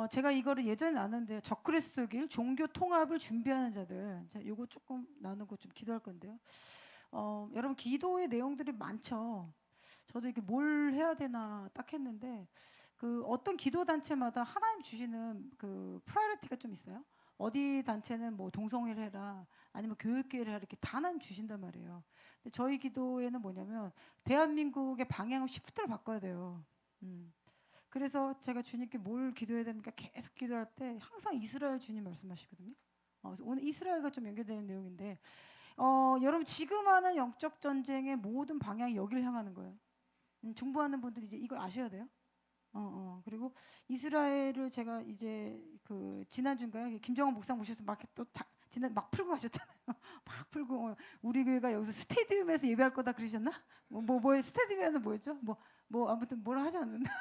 제가 이거를 예전에 나눴는데요. 적그리스도길 종교 통합을 준비하는 자들. 자, 요거 조금 나누고 좀 기도할 건데요. 여러분 기도의 내용들이 많죠. 저도 이게 뭘 해야 되나 딱 했는데 그 어떤 기도 단체마다 하나님 주시는 그 프라이어리티가 좀 있어요. 어디 단체는 뭐 동성애를 해라 아니면 교육기회를 해라 이렇게 다 하나님 주신단 말이에요. 근데 저희 기도에는 뭐냐면 대한민국의 방향을 시프트를 바꿔야 돼요. 음. 그래서 제가 주님께 뭘 기도해야 됩니까? 계속 기도할 때 항상 이스라엘 주님 말씀하시거든요. 그래서 오늘 이스라엘과 좀 연결되는 내용인데 여러분 지금 하는 영적 전쟁의 모든 방향이 여기를 향하는 거예요. 중보하는 분들이 이제 이걸 아셔야 돼요. 그리고 이스라엘을 제가 이제 그 지난주인가요? 김정은 목사 모셔서 막 또 지난 막 풀고 가셨잖아요. 막 풀고 우리 교회가 여기서 스테디움에서 예배할 거다 그러셨나? 뭐 스테디움에는 뭐였죠? 뭐 아무튼 뭐라 하지 않는다.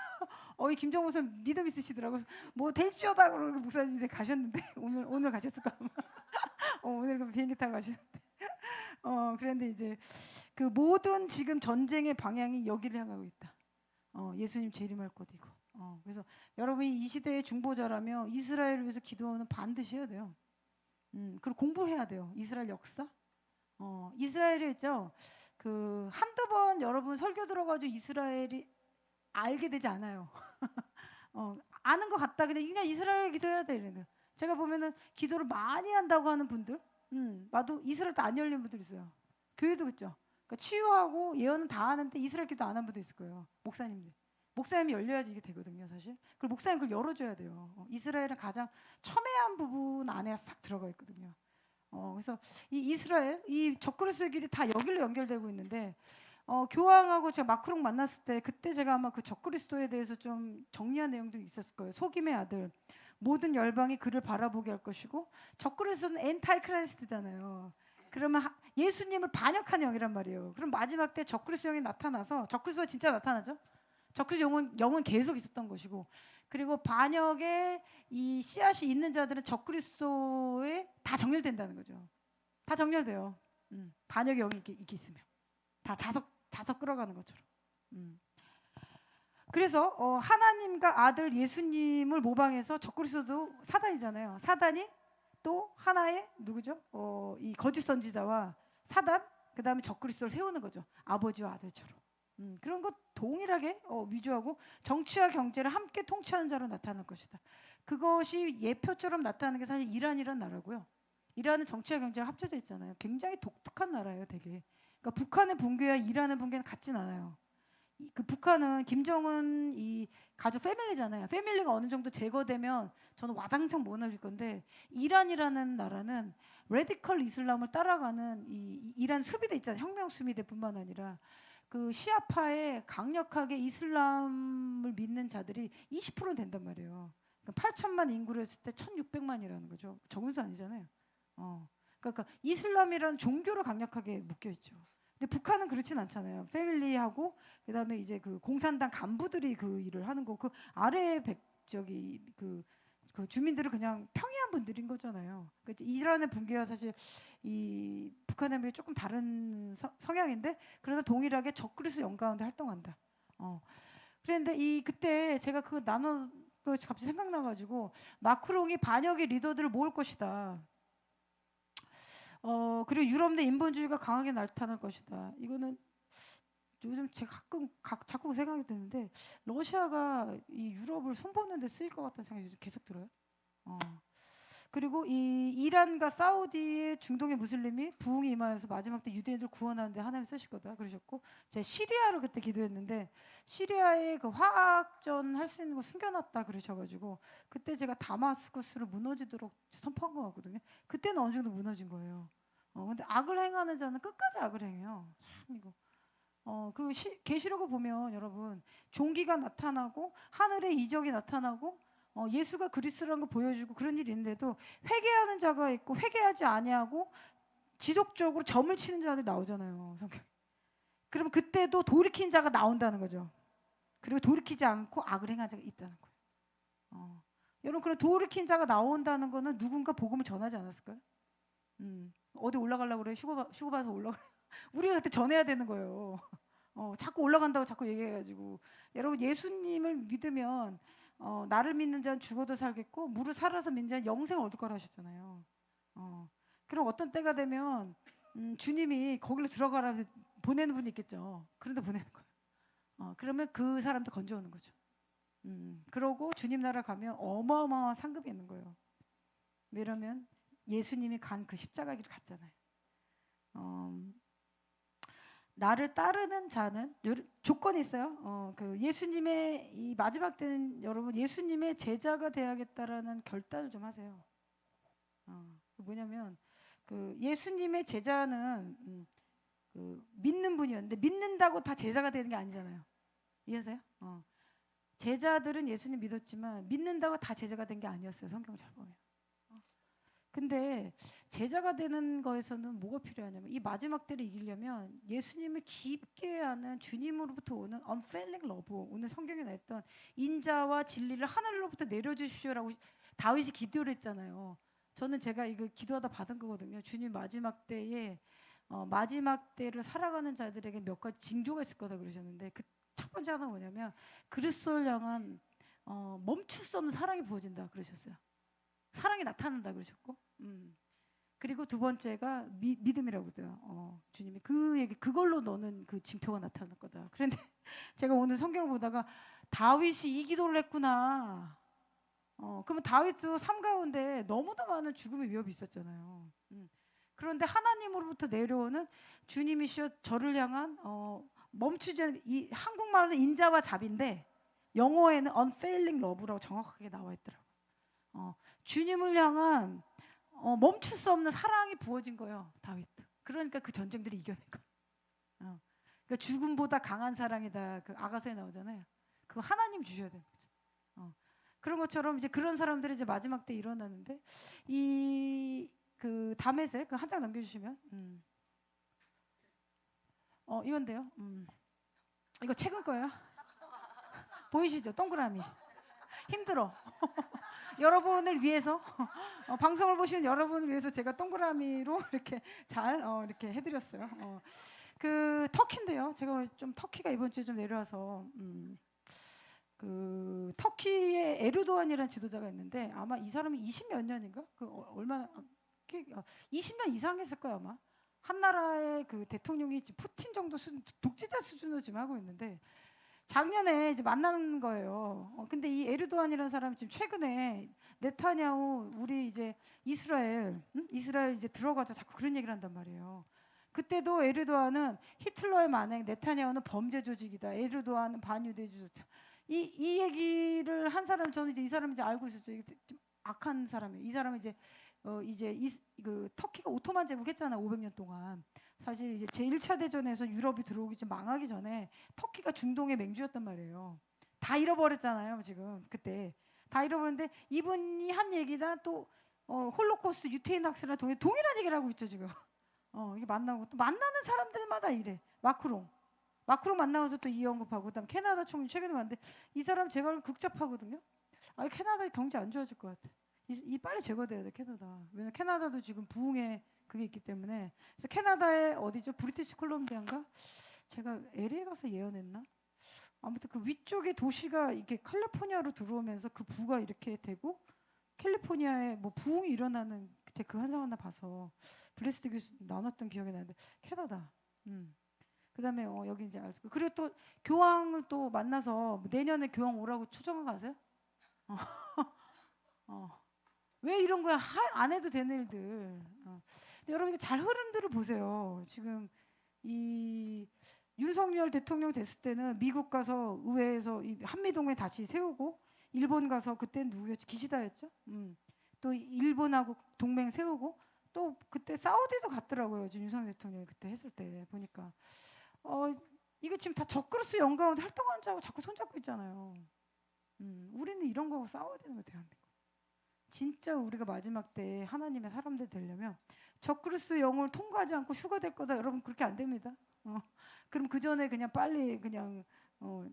이 김정은 목사 믿음 있으시더라고. 뭐 될지어다 그러고 목사님 이제 가셨는데 오늘 가셨을까? 오늘 그 비행기 타고 가셨는데. 그런데 이제 그 모든 지금 전쟁의 방향이 여기를 향하고 있다. 예수님 재림할 곳이고. 그래서 여러분이 이 시대의 중보자라면 이스라엘을 위해서 기도는 반드시 해야 돼요. 그리고 공부해야 돼요. 이스라엘 역사. 이스라엘이 있죠. 그 한두 번 여러분 설교 들어가지고 이스라엘이 알게 되지 않아요. 아는 것 같다. 그냥 이스라엘 기도해야 돼. 이래는. 제가 보면은 기도를 많이 한다고 하는 분들, 나도 이스라엘 안 열린 분들 있어요. 교회도 그렇죠. 그러니까 치유하고 예언은 다 하는데 이스라엘 기도 안 한 분도 있을 거예요. 목사님들. 목사님이 열려야지 이게 되거든요, 사실. 그리고 목사님 그걸 열어줘야 돼요. 이스라엘은 가장 첨예한 부분 안에 싹 들어가 있거든요. 그래서 이 이스라엘, 이 적그리스도의 길이 다 여기로 연결되고 있는데, 교황하고 제가 마크롱 만났을 때 그때 제가 아마 그 적그리스도에 대해서 좀 정리한 내용들이 있었을 거예요. 속임의 아들. 모든 열방이 그를 바라보게 할 것이고 적그리스도는 엔타이크라이스트잖아요. 그러면 예수님을 반역한 영이란 말이에요. 그럼 마지막 때 적그리스도 영이 나타나서 적그리스도가 진짜 나타나죠. 적그리스도 영은 계속 있었던 것이고 그리고 반역의 이 씨앗이 있는 자들은 적그리스도에 다 정렬된다는 거죠. 다 정렬돼요. 반역의 영이 이렇게 있으면 다 자석 끌어가는 것처럼. 그래서 하나님과 아들 예수님을 모방해서 적그리스도도 사단이잖아요. 사단이 또 하나의 누구죠? 이 거짓 선지자와 사단 그다음에 적그리스도를 세우는 거죠. 아버지와 아들처럼. 그런 것 동일하게 위조하고 정치와 경제를 함께 통치하는 자로 나타날 것이다. 그것이 예표처럼 나타나는 게 사실 이란이란 나라고요. 이란은 정치와 경제가 합쳐져 있잖아요. 굉장히 독특한 나라예요, 되게. 그러니까 북한의 붕괴와 이란의 붕괴는 같진 않아요. 그 북한은 김정은 이 가족 패밀리잖아요. 패밀리가 어느 정도 제거되면 저는 와당창 무너질 건데 이란이라는 나라는 레디컬 이슬람을 따라가는 이 이란 수비대 있잖아요. 혁명 수비대뿐만 아니라 그 시아파에 강력하게 이슬람을 믿는 자들이 20% 된단 말이에요. 그러니까 8천만 인구를 했을 때 1,600만이라는 거죠. 적은 수 아니잖아요. 그러니까 이슬람이라는 종교를 강력하게 묶여 있죠. 근데 북한은 그렇진 않잖아요. 패밀리하고 그다음에 이제 그 공산당 간부들이 그 일을 하는 거 그 아래 그 주민들은 그냥 평이한 분들인 거잖아요. 그러니까 이란의 붕괴와 사실 이 북한의 붕괴 조금 다른 성향인데 그러나 동일하게 적그리스도 영 가운데 활동한다. 그런데 그때 제가 그 나눠 갑자기 생각나가지고 마크롱이 반역의 리더들을 모을 것이다. 그리고 유럽 내 인본주의가 강하게 나타날 것이다. 이거는 요즘 제가 자꾸 생각이 드는데 러시아가 이 유럽을 손보는 데 쓰일 것 같다는 생각이 요즘 계속 들어요. 그리고 이 이란과 사우디의 중동의 무슬림이 부흥이 임하여서 마지막 때 유대인들 구원하는데 하나님 쓰실 거다 그러셨고 제가 시리아로 그때 기도했는데 시리아에 그 화학전 할 수 있는 거 숨겨놨다 그러셔가지고 그때 제가 다마스쿠스를 무너지도록 선포한 거 같거든요. 그때는 어느 정도 무너진 거예요. 근데 악을 행하는 자는 끝까지 악을 행해요. 참 이거. 그 계시록을 보면 여러분 종기가 나타나고 하늘의 이적이 나타나고 예수가 그리스도라는 걸 보여주고 그런 일이 있는데도 회개하는 자가 있고 회개하지 아니하고 지속적으로 점을 치는 자들이 나오잖아요. 성경. 그러면 그때도 돌이킨 자가 나온다는 거죠. 그리고 돌이키지 않고 악을 행한 자가 있다는 거예요. 여러분 그럼 돌이킨 자가 나온다는 거는 누군가 복음을 전하지 않았을까요? 어디 올라가려고 그래? 휴가 봐서 올라가. 우리가 그때 전해야 되는 거예요. 자꾸 올라간다고 자꾸 얘기해가지고 여러분 예수님을 믿으면 나를 믿는 자는 죽어도 살겠고 무릇 살아서 믿는 자는 영생을 얻을 거라 하셨잖아요. 그럼 어떤 때가 되면 주님이 거기로 들어가라 보내는 분이 있겠죠. 그런데 보내는 거예요. 그러면 그 사람도 건져오는 거죠. 그러고 주님 나라 가면 어마어마한 상급이 있는 거예요. 왜냐면 예수님이 간 그 십자가 길을 갔잖아요. 나를 따르는 자는 조건이 있어요. 그 예수님의 이 마지막 때는 여러분 예수님의 제자가 되어야겠다라는 결단을 좀 하세요. 뭐냐면 그 예수님의 제자는 그 믿는 분이었는데 믿는다고 다 제자가 되는 게 아니잖아요. 이해하세요? 제자들은 예수님 믿었지만 믿는다고 다 제자가 된 게 아니었어요. 성경을 잘 보면. 근데 제자가 되는 거에서는 뭐가 필요하냐면 이 마지막 때를 이기려면 예수님을 깊게 아는 주님으로부터 오는 unfailing love, 오늘 성경에 나왔던 인자와 진리를 하늘로부터 내려주십시오라고 다윗이 기도를 했잖아요. 저는 제가 이거 기도하다 받은 거거든요. 주님 마지막 때에 마지막 때를 살아가는 자들에게 몇 가지 징조가 있을 거다 그러셨는데 그 첫 번째 하나가 뭐냐면 그리스도를 향한 멈출 수 없는 사랑이 부어진다 그러셨어요. 사랑이 나타난다 그러셨고, 그리고 두 번째가 믿음이라고 그래요. 주님이 그 얘기 그걸로 너는 그 징표가 나타날 거다. 그런데 제가 오늘 성경을 보다가 다윗이 이 기도를 했구나. 그러면 다윗도 삶 가운데 너무도 많은 죽음의 위협이 있었잖아요. 그런데 하나님으로부터 내려오는 주님이시여 저를 향한 멈추지 않는 이 한국말로는 인자와 자비인데 영어에는 unfailing love라고 정확하게 나와 있더라고요. 주님을 향한 멈출 수 없는 사랑이 부어진 거예요. 다윗도. 그러니까 그 전쟁들이 이겨낸 거예요. 그러니까 죽음보다 강한 사랑이다. 그 아가서에 나오잖아요. 그거 하나님 주셔야 되는 거죠. 그런 것처럼 이제 그런 사람들이 이제 마지막 때 일어나는데 이 그 다메섹 그 한 장 넘겨주시면 이건데요. 이거 최근 거예요. 보이시죠? 동그라미. 힘들어. 여러분을 위해서 방송을 보시는 여러분을 위해서 제가 동그라미로 이렇게 잘 이렇게 해드렸어요. 그 터키인데요. 제가 좀 터키가 이번 주에 좀 내려와서 그 터키의 에르도안이라는 지도자가 있는데 아마 이 사람이 20몇 년인가? 그 얼마나 20년 이상 했을 거예요 아마. 한 나라의 그 대통령이 지금 푸틴 정도 수준 독재자 수준으로 지금 하고 있는데 작년에 이제 만나는 거예요. 근데 이 에르도안이라는 사람이 지금 최근에 네타냐후 우리 이제 이스라엘 이제 들어가자 자꾸 그런 얘기를 한단 말이에요. 그때도 에르도안은 히틀러의 만행, 네타냐후는 범죄 조직이다. 에르도안은 반유대주의자. 이 얘기를 한 사람 저는 이제 이 사람 이제 알고 있었어요. 좀 악한 사람이에요. 이 사람은 이제 그 터키가 오토만 제국했잖아 500년 동안. 사실 이제 제1차 대전에서 유럽이 들어오기 전 망하기 전에 터키가 중동의 맹주였단 말이에요. 다 잃어버렸잖아요 지금 그때. 다 잃어버렸는데 이분이 한 얘기다 또 홀로코스트 유태인 학살이나 동일한 얘기를 하고 있죠 지금. 이게 만나고 또 만나는 사람들마다 이래. 마크롱 만나서 또 이 언급하고 그다음 캐나다 총리 최근에 왔는데 이 사람 제가 극잡하거든요. 캐나다 경제 안 좋아질 것 같아. 이 빨리 제거돼야 돼 캐나다. 왜냐면 캐나다도 지금 부흥에 그게 있기 때문에. 그래서 캐나다의 어디죠? 브리티시 콜롬비아인가? 제가 LA 가서 예언했나? 아무튼 그 위쪽의 도시가 이렇게 캘리포니아로 들어오면서 그 부가 이렇게 되고 캘리포니아에 뭐 부흥이 일어나는 그때 그 환상 하나 봐서 블레스드 교수 나눴던 기억이 나는데 캐나다. 그다음에 여기 이제 알고 그리고 또 교황을 또 만나서 내년에 교황 오라고 초청한 거 아세요? 왜 이런 거야? 안 해도 되는 일들. 근데 여러분 잘 흐름들을 보세요. 지금 이 윤석열 대통령 됐을 때는 미국 가서 의회에서 이 한미동맹 다시 세우고 일본 가서 그때 누구였지? 기시다였죠. 또 일본하고 동맹 세우고 또 그때 사우디도 갔더라고요. 지금 윤석열 대통령이 그때 했을 때 보니까 이거 지금 다 적그리스 영가운데 활동하는 자하고 자꾸 손잡고 있잖아요. 우리는 이런 거하고 싸워야 되는 거예요, 대한민국. 진짜 우리가 마지막 때 하나님의 사람들 되려면 적그리스 영을 통과하지 않고 휴가 될 거다. 여러분 그렇게 안 됩니다. 그럼 그 전에 그냥 빨리 그냥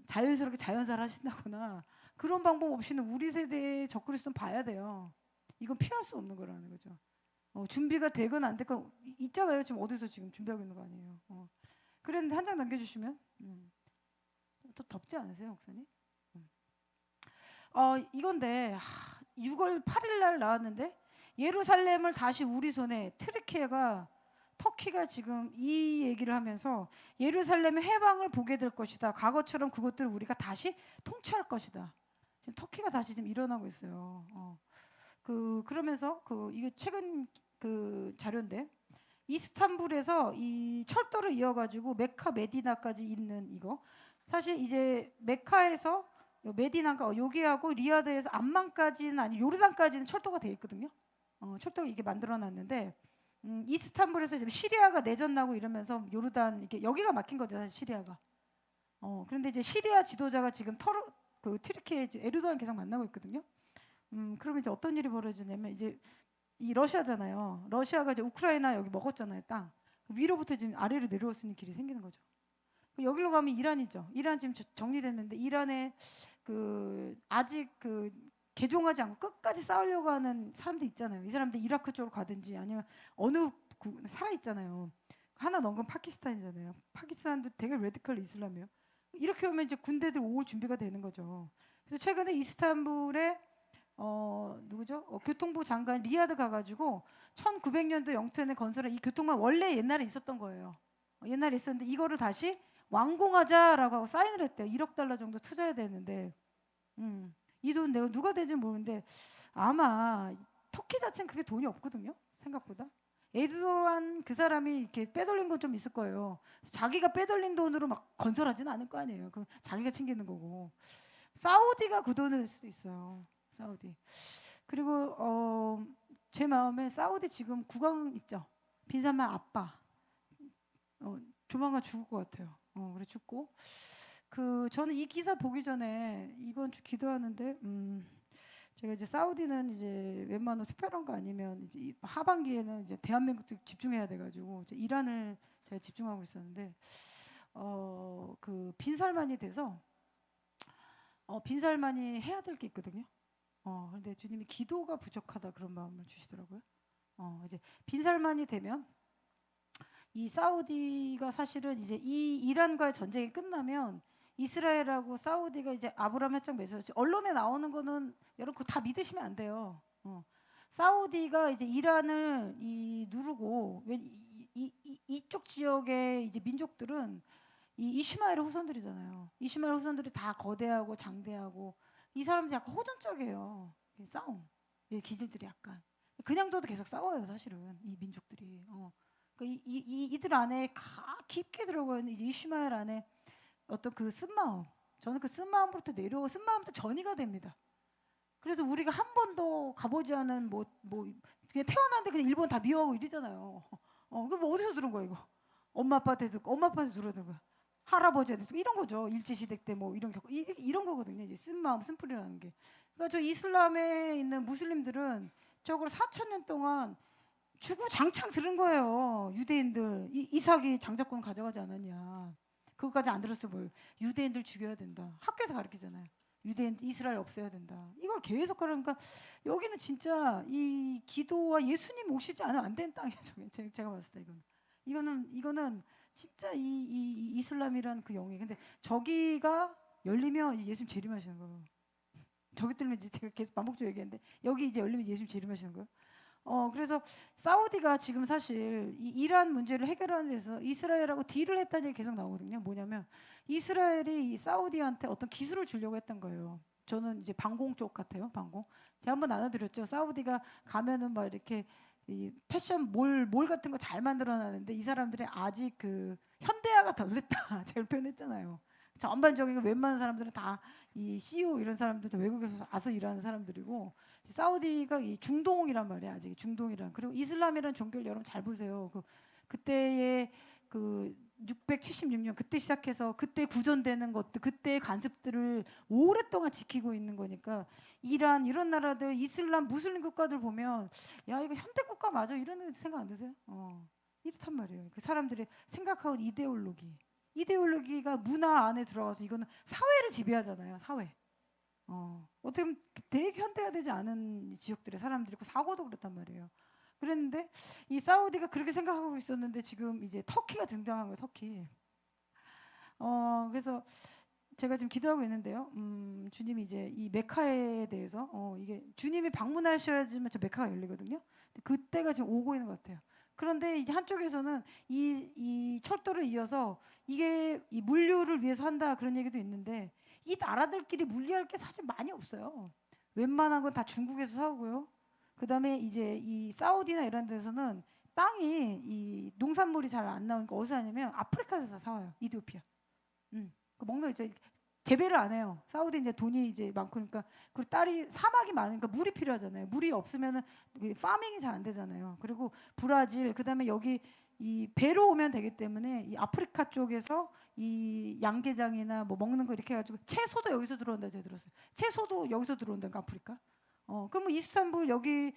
자연스럽게 자연사를 하신다거나 그런 방법 없이는 우리 세대의 적그리스도는 봐야 돼요. 이건 피할 수 없는 거라는 거죠. 준비가 되건 안 되건 있잖아요. 지금 어디서 지금 준비하고 있는 거 아니에요. 그랬는데 한 장 남겨주시면 또 덥지 않으세요, 목사님? 이건데 6월 8일 날 나왔는데 예루살렘을 다시 우리 손에 터키가 지금 이 얘기를 하면서 예루살렘의 해방을 보게 될 것이다. 과거처럼 그것들을 우리가 다시 통치할 것이다. 지금 터키가 다시 지금 일어나고 있어요. 그러면서 이게 최근 그 자료인데 이스탄불에서 이 철도를 이어가지고 메카 메디나까지 있는 이거 사실 이제 메카에서 메디나가 여기하고 리야드에서 암만까지는 아니 요르단까지는 철도가 돼 있거든요. 철도가 이게 만들어놨는데 이스탄불에서 지금 시리아가 내전 나고 이러면서 요르단 이게 여기가 막힌 거죠 사실 시리아가. 그런데 이제 시리아 지도자가 지금 트르키에 에르도안 계속 만나고 있거든요. 그러면 이제 어떤 일이 벌어지냐면 이제 이 러시아잖아요. 러시아가 이제 우크라이나 여기 먹었잖아요 땅. 위로부터 지금 아래로 내려올 수 있는 길이 생기는 거죠. 여기로 가면 이란이죠. 이란 지금 정리됐는데 이란에 아직 개종하지 않고 끝까지 싸우려고 하는 사람들 있잖아요. 이 사람들 이라크 쪽으로 가든지 아니면 어느 살아 있잖아요. 하나 넣은 건 파키스탄이잖아요. 파키스탄도 되게 레디컬 이슬람이에요. 이렇게 오면 이제 군대들 올 준비가 되는 거죠. 그래서 최근에 이스탄불에 누구죠? 교통부 장관 리야드 가가지고 1900년도 영토에 건설한 이 교통망 원래 옛날에 있었던 거예요. 옛날에 있었는데 이거를 다시 완공하자라고 하고 사인을 했대요. 1억 달러 정도 투자해야 되는데 이 돈 내가 누가 될지 모르는데 아마 터키 자체는 그렇게 돈이 없거든요. 생각보다. 에르도안 그 사람이 이렇게 빼돌린 건 좀 있을 거예요. 자기가 빼돌린 돈으로 막 건설하지는 않을 거 아니에요. 그 자기가 챙기는 거고. 사우디가 그 돈을 낼 수도 있어요. 사우디. 그리고 제 마음에 사우디 지금 국왕 있죠. 빈살만 아빠. 조만간 죽을 것 같아요. 그래 죽고. 저는 이 기사 보기 전에 이번 주 기도하는데 제가 이제 사우디는 이제 웬만한 특별한 거 아니면 이제 하반기에는 이제 대한민국도 집중해야 돼가지고 이제 이란을 제가 집중하고 있었는데 빈살만이 돼서 빈살만이 해야 될 게 있거든요. 근데 주님이 기도가 부족하다 그런 마음을 주시더라고요. 이제 빈살만이 되면 이 사우디가 사실은 이제 이 이란과의 전쟁이 끝나면 이스라엘하고 사우디가 이제 아브라함 협정 맺었지. 언론에 나오는 거는 여러분 그거 다 믿으시면 안 돼요. 사우디가 이제 이란을 누르고 이쪽 지역의 이제 민족들은 이 이슈마엘의 후손들이잖아요. 이슈마엘 후손들이 다 거대하고 장대하고 이 사람들이 약간 호전적이에요. 싸움. 기질들이 약간 그냥 둬도 계속 싸워요 사실은 이 민족들이. 이들 안에 깊게 들어가 있는 이제 이슈마엘 안에 어떤 그 쓴마음, 저는 그 쓴마음부터 내려오고 쓴마음부터 전이가 됩니다. 그래서 우리가 한 번도 가보지 않은 그냥 태어났는데 그냥 일본 다 미워하고 이러잖아요. 그거 뭐 어디서 들은 거야 이거? 엄마 아빠한테 듣고 엄마 아빠한테 들은 거야. 할아버지한테 듣고 이런 거죠. 일제시대 때 뭐 이런 거거든요. 이제 쓴마음, 쓴뿌리라는 게. 그러니까 저 이슬람에 있는 무슬림들은 저걸 4,000년 동안 주구장창 들은 거예요. 유대인들 이삭이 장자권 가져가지 않았냐. 그것까지 안 들었어 뭘. 유대인들 죽여야 된다. 학교에서 가르치잖아요. 유대인 이스라엘 없애야 된다. 이걸 계속 그러니까 여기는 진짜 이 기도와 예수님 오시지 않으면 안 되는 땅이에요. 제가 봤을 때 이거는 진짜 이 이슬람이란 그 영이. 근데 저기가 열리면 예수님 재림하시는 거예요. 저기 뚫리면 이제 제가 계속 반복적으로 얘기했는데 여기 이제 열리면 예수님 재림하시는 거예요. 그래서 사우디가 지금 사실 이 이란 문제를 해결하는 데서 이스라엘하고 딜을 했다는 얘기 계속 나오거든요. 뭐냐면 이스라엘이 이 사우디한테 어떤 기술을 주려고 했던 거예요. 저는 이제 방공 쪽 같아요. 방공. 제가 한번 나눠드렸죠. 사우디가 가면은 막 이렇게 이 패션 몰 같은 거 잘 만들어놨는데 이 사람들이 아직 그 현대화가 덜 됐다. 제가 표현했잖아요. 전반적인 웬만한 사람들은 다 이 CEO 이런 사람들도 외국에서 와서 일하는 사람들이고 사우디가 이 중동이란 말이야. 아직 중동이란. 그리고 이슬람이란 종교를 여러분 잘 보세요. 그때의 676년 그때 시작해서 그때 구전되는 것들 그때의 관습들을 오랫동안 지키고 있는 거니까 이란 이런 나라들 이슬람 무슬림 국가들 보면 야 이거 현대 국가 맞아 이런 생각 안 드세요? 이렇단 말이에요. 그 사람들이 생각하는 이데올로기가 문화 안에 들어가서 이거는 사회를 지배하잖아요. 사회. 어떻게 보면 되게 현대화되지 않은 지역들의 사람들이 있고 사고도 그렇단 말이에요. 그랬는데 이 사우디가 그렇게 생각하고 있었는데 지금 이제 터키가 등장한 거예요. 터키. 그래서 제가 지금 기도하고 있는데요. 주님이 이제 이 메카에 대해서 이게 주님이 방문하셔야지만 저 메카가 열리거든요. 그때가 지금 오고 있는 것 같아요. 그런데 이제 한쪽에서는 이 철도를 이어서 이게 이 물류를 위해서 한다 그런 얘기도 있는데 이 나라들끼리 물리할 게 사실 많이 없어요. 웬만한 건 다 중국에서 사오고요. 그다음에 이제 이 사우디나 이런 데서는 땅이 이 농산물이 잘 안 나오니까 어디서 하냐면 아프리카에서 사와요. 이디오피아. 그 먹는 거 이제 재배를 안 해요. 사우디 이제 돈이 이제 많고 그러니까 그리고 딸이 사막이 많으니까 물이 필요하잖아요. 물이 없으면은 파밍이 잘 안 되잖아요. 그리고 브라질 그다음에 여기 이 배로 오면 되기 때문에 이 아프리카 쪽에서 이 양계장이나 뭐 먹는 거 이렇게 해가지고 채소도 여기서 들어온다 제가 들었어요. 채소도 여기서 들어온다니까 아프리카. 그러면 이스탄불 여기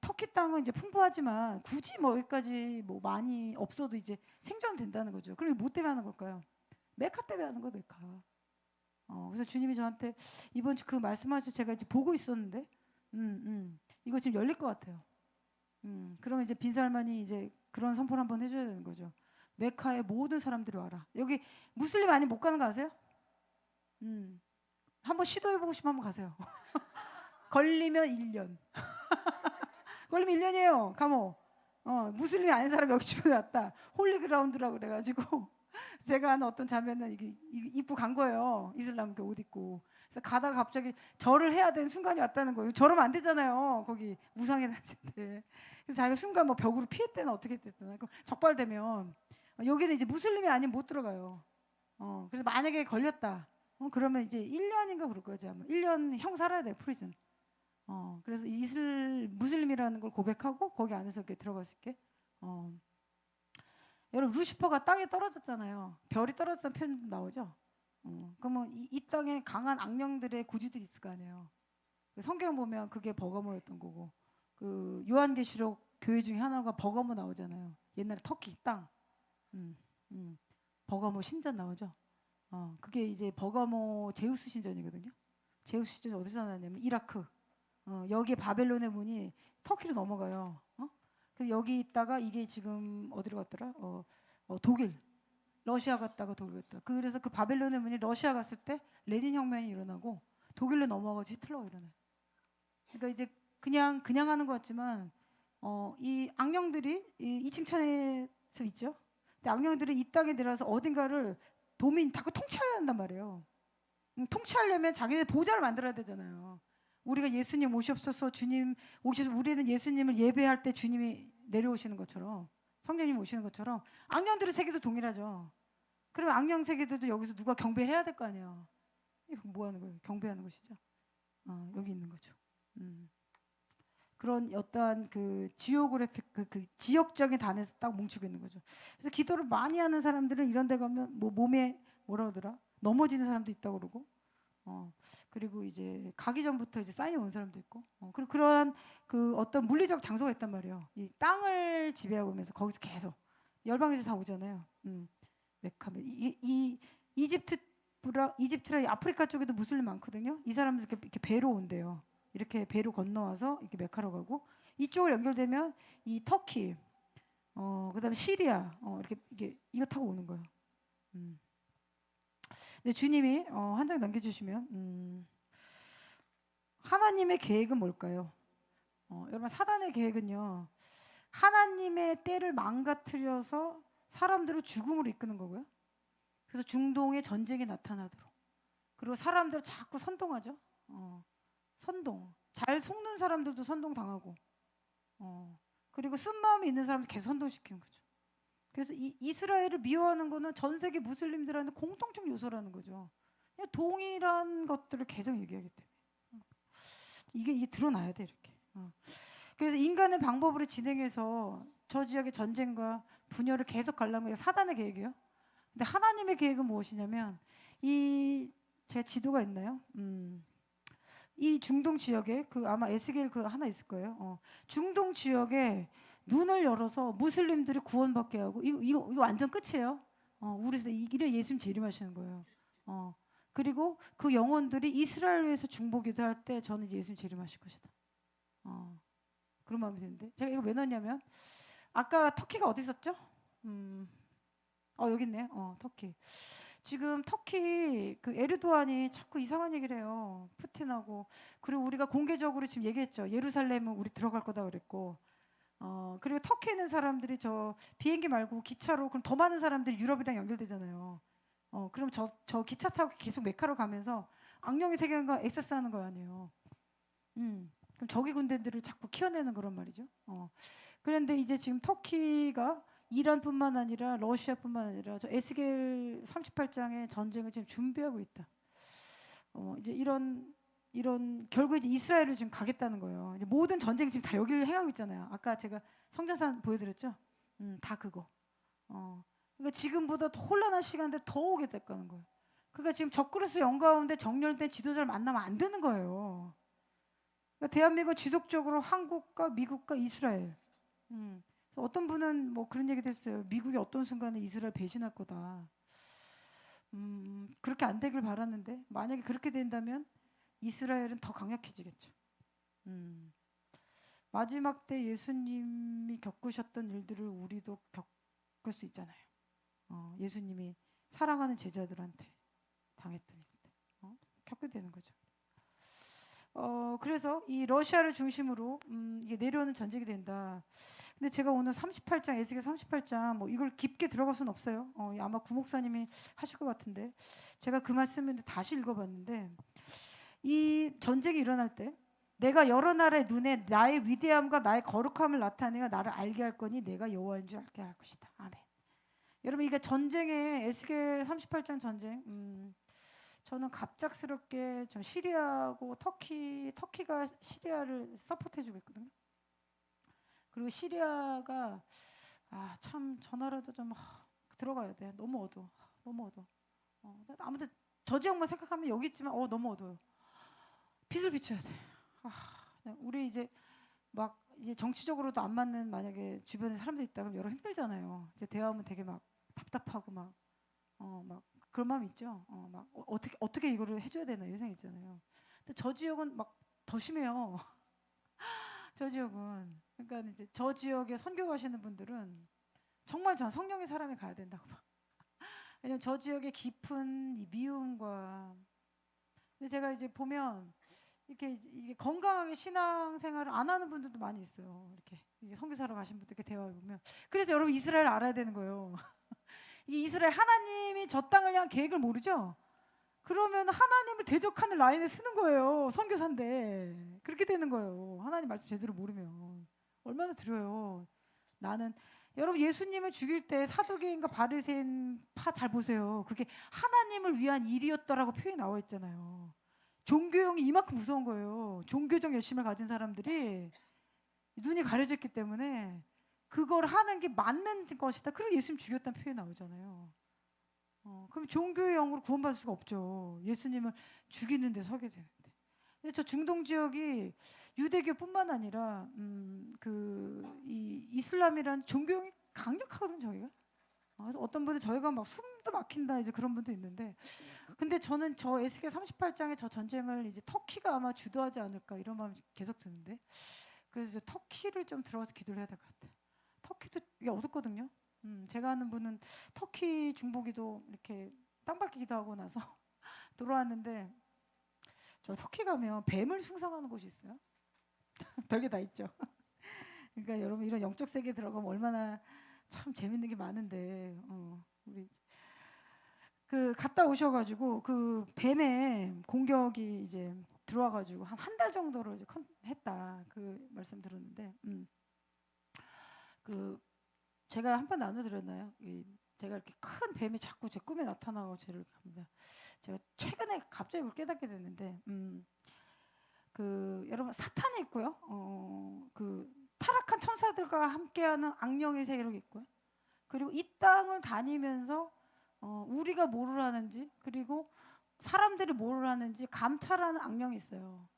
터키 땅은 이제 풍부하지만 굳이 뭐 여기까지 뭐 많이 없어도 이제 생존된다는 거죠. 그럼 뭐 때문에 하는 걸까요? 메카 때문에 하는 거예요, 메카. 그래서 주님이 저한테 이번 주 그 말씀하셔서 제가 이제 보고 있었는데, 이거 지금 열릴 것 같아요. 그러면 이제 빈살만이 이제 그런 선포를 한번 해줘야 되는 거죠. 메카의 모든 사람들이 와라. 여기 무슬림 아니 못 가는 거 아세요? 한번 시도해보고 싶으면 한번 가세요. 걸리면 1년. 걸리면 1년이에요. 가모. 무슬림이 아닌 사람이 여기 주변에 왔다. 홀리그라운드라고 그래가지고 제가 아는 어떤 자매는 이게 입고 간 거예요. 이슬람 그 옷 입고. 그래서 가다가 갑자기 절을 해야 되는 순간이 왔다는 거예요. 저러면 안 되잖아요. 거기 무상의 단체인데. 그래서 자기가 순간 뭐 벽으로 피했대나 어떻게 됐대나. 그럼 적발되면 여기는 이제 무슬림이 아니면 못 들어가요. 그래서 만약에 걸렸다. 그러면 이제 1년인가 그럴 거지 아마. 1년 형 살아야 돼 프리즌. 그래서 무슬림이라는 걸 고백하고 거기 안에서 이렇게 들어갈 수 있게. 여러분 루시퍼가 땅에 떨어졌잖아요. 별이 떨어졌다는 표현 나오죠. 그러면 이 땅에 강한 악령들의 구주들이 있을 거 아니에요. 성경 보면 그게 버가모였던 거고 그 요한계시록 교회 중에 하나가 버가모 나오잖아요. 옛날에 터키 땅. 음, 버가모 신전 나오죠. 그게 이제 버가모 제우스 신전이거든요. 제우스 신전이 어디서 나왔냐면 이라크. 여기에 바벨론의 문이 터키로 넘어가요. 그래서 여기 있다가 이게 지금 어디로 갔더라? 독일, 러시아 갔다가 독일 갔다. 그래서 그 바벨론의 문이 러시아 갔을 때 레닌 혁명이 일어나고 독일로 넘어가서 히틀러가 일어나요. 그러니까 이제 그냥 하는 것 같지만 이 악령들이 이 층천에서 있죠. 근데 악령들이 이 땅에 내려와서 어딘가를 자꾸 통치하려 한단 말이에요. 통치하려면 자기네 보좌를 만들어야 되잖아요. 우리가 예수님 오시옵소서 주님 오셔서 우리는 예수님을 예배할 때 주님이 내려오시는 것처럼 성령님 오시는 것처럼 악령들의 세계도 동일하죠. 그러면 악령 세계들도 여기서 누가 경배해야 될 거 아니에요. 이거 뭐 하는 거예요? 경배하는 것이죠. 여기 있는 거죠. 그런 어떠한 그 지오그래픽 그 지역적인 단에서 딱 뭉치고 있는 거죠. 그래서 기도를 많이 하는 사람들은 이런 데 가면 뭐 몸에 뭐라 그러더라? 넘어지는 사람도 있다고 그러고 그리고 이제 가기 전부터 이제 사인이 온 사람도 있고, 그리고 그러한 그 어떤 물리적 장소가 있단 말이에요. 이 땅을 지배하고 오면서 거기서 계속 열방에서 다 오잖아요. 메카메 이 이집트랑 아프리카 쪽에도 무슬림 많거든요. 이 사람들 이렇게 배로 온대요. 이렇게 배로 건너와서 이렇게 메카로 가고 이쪽으로 연결되면 이 터키, 그다음에 시리아, 이렇게 이게 이거 타고 오는 거예요. 네, 주님이 한 장 남겨주시면 하나님의 계획은 뭘까요? 여러분 사단의 계획은요 하나님의 때를 망가뜨려서 사람들을 죽음으로 이끄는 거고요. 그래서 중동에 전쟁이 나타나도록 그리고 사람들을 자꾸 선동하죠. 선동 잘 속는 사람들도 선동 당하고 그리고 쓴마음이 있는 사람들 계속 선동시키는 거죠. 그래서 이스라엘을 미워하는 거는 전 세계 무슬림들한테 공통적 요소라는 거죠. 그냥 동일한 것들을 계속 얘기하기 때문에 이게 드러나야 돼 이렇게. 그래서 인간의 방법으로 진행해서 저 지역의 전쟁과 분열을 계속 가려는 게 사단의 계획이에요. 근데 하나님의 계획은 무엇이냐면 제 지도가 있나요? 이 중동 지역에 그 아마 에스겔 그 하나 있을 거예요. 중동 지역에 눈을 열어서 무슬림들이 구원받게 하고 이거 완전 끝이에요. 우리 이래 예수님 재림하시는 거예요. 그리고 그 영혼들이 이스라엘에서 중보기도 할 때 저는 이제 예수님 재림하실 것이다. 그런 마음이 드는데 제가 이거 왜 넣었냐면 아까 터키가 어디 있었죠? 여기 있네요. 터키. 지금 터키 그 에르도안이 자꾸 이상한 얘기를 해요. 푸틴하고. 그리고 우리가 공개적으로 지금 얘기했죠. 예루살렘은 우리 들어갈 거다 그랬고. 그리고 터키에 있는 사람들이 저 비행기 말고 기차로 그럼 더 많은 사람들이 유럽이랑 연결되잖아요. 그럼 저 기차 타고 계속 메카로 가면서 악령의 세계관과 액세스하는 거 아니에요. 그럼 적의 군대들을 자꾸 키워내는 그런 말이죠. 그런데 이제 지금 터키가 이란뿐만 아니라 러시아뿐만 아니라 저 에스겔 38장의 전쟁을 지금 준비하고 있다. 이제 이런 결국 이제 이스라엘을 지금 가겠다는 거예요. 이제 모든 전쟁이 지금 다 여기를 행하고 있잖아요. 아까 제가 성전산 보여드렸죠. 다 그거. 그러니까 지금보다 더 혼란한 시간대 더 오겠다는 거예요. 그러니까 지금 적그리스 영 가운데 정렬된 지도자를 만나면 안 되는 거예요. 그러니까 대한민국은 지속적으로 한국과 미국과 이스라엘. 그래서 어떤 분은 뭐 그런 얘기도 했어요. 미국이 어떤 순간에 이스라엘 배신할 거다. 그렇게 안 되길 바랐는데 만약에 그렇게 된다면 이스라엘은 더 강력해지겠죠. 마지막 때 예수님이 겪으셨던 일들을 우리도 겪을 수 있잖아요. 예수님이 사랑하는 제자들한테 당했던 일들 겪게 되는 거죠. 그래서 이 러시아를 중심으로 이게 내려오는 전쟁이 된다. 근데 제가 오늘 38장 에스겔 38장 뭐 이걸 깊게 들어갈 수는 없어요. 아마 구 목사님이 하실 것 같은데 제가 그 말씀을 다시 읽어봤는데 이 전쟁이 일어날 때 내가 여러 나라의 눈에 나의 위대함과 나의 거룩함을 나타내어 나를 알게 할 거니 내가 여호와인 줄 알게 할 것이다. 아멘. 여러분 이게 전쟁의 에스겔 38장 전쟁 저는 갑작스럽게 저 시리아하고 터키가 시리아를 서포트해주고 있거든요. 그리고 시리아가 참 저 나라도 좀 들어가야 돼. 너무 어두워. 너무 어두워. 아무튼 저 지역만 생각하면 여기 있지만 너무 어두워요. 빛을 비춰야 돼. 우리 이제 막 이제 정치적으로도 안 맞는 만약에 주변에 사람들 있다 그러면 여러 힘들잖아요. 이제 대화하면 되게 막 답답하고 막 그런 마음 있죠. 어떻게 이거를 해줘야 되나 이런 생각 있잖아요. 근데 저 지역은 막 더 심해요. 저 지역은 그러니까 이제 저 지역에 선교 가시는 분들은 정말 전 성령의 사람이 가야 된다고 봐. 왜냐면 저 지역의 깊은 이 미움과 근데 제가 이제 보면 이게 건강하게 신앙생활을 안 하는 분들도 많이 있어요. 이렇게 선교사로 가신 분들 이렇게 대화해 보면 그래서 여러분 이스라엘 알아야 되는 거예요. 이 이스라엘 하나님이 저 땅을 향한 계획을 모르죠? 그러면 하나님을 대적하는 라인에 쓰는 거예요. 선교사인데 그렇게 되는 거예요. 하나님 말씀 제대로 모르면 얼마나 두려워요. 나는 여러분 예수님을 죽일 때 사두개인과 바리새인 파 잘 보세요. 그게 하나님을 위한 일이었다라고 표현이 나와 있잖아요. 종교형이 이만큼 무서운 거예요. 종교적 열심을 가진 사람들이 눈이 가려졌기 때문에 그걸 하는 게 맞는 것이다. 그리고 예수님 죽였다는 표현이 나오잖아요. 그럼 종교의 영으로 구원받을 수가 없죠. 예수님을 죽이는 데 서게 되는데. 근데 저 중동 지역이 유대교뿐만 아니라 이 이슬람이라는 종교형이 강력하거든요. 저희가. 그래서 어떤 분들 저희가 막 숨도 막힌다 이제 그런 분도 있는데 근데 저는 저 에스겔 38장의 저 전쟁을 이제 터키가 아마 주도하지 않을까 이런 마음이 계속 드는데 그래서 이제 터키를 좀 들어가서 기도를 해야 될 것 같아요. 터키도 이게 어둡거든요. 제가 아는 분은 터키 중보기도 이렇게 땅밟기 기도하고 나서 돌아왔는데 저 터키 가면 뱀을 숭상하는 곳이 있어요. 별게 다 있죠. 그러니까 여러분 이런 영적 세계에 들어가면 얼마나 참 재밌는 게 많은데 우리 그 갔다 오셔가지고 그 뱀의 공격이 이제 들어와가지고 한 달 정도로 이제 했다 그 말씀 들었는데 그 제가 한 번 나눠드렸나요? 제가 이렇게 큰 뱀이 자꾸 제 꿈에 나타나고 저를 갑니다. 제가 최근에 갑자기 그걸 깨닫게 됐는데 그 여러분 사탄이 있고요. 그 타락한 천사들과 함께하는 악령의 세력이 있고요. 그리고 이 땅을 다니면서 우리가 뭐를 하는지 그리고 사람들이 뭐를 하는지 감찰하는 악령이 있어요.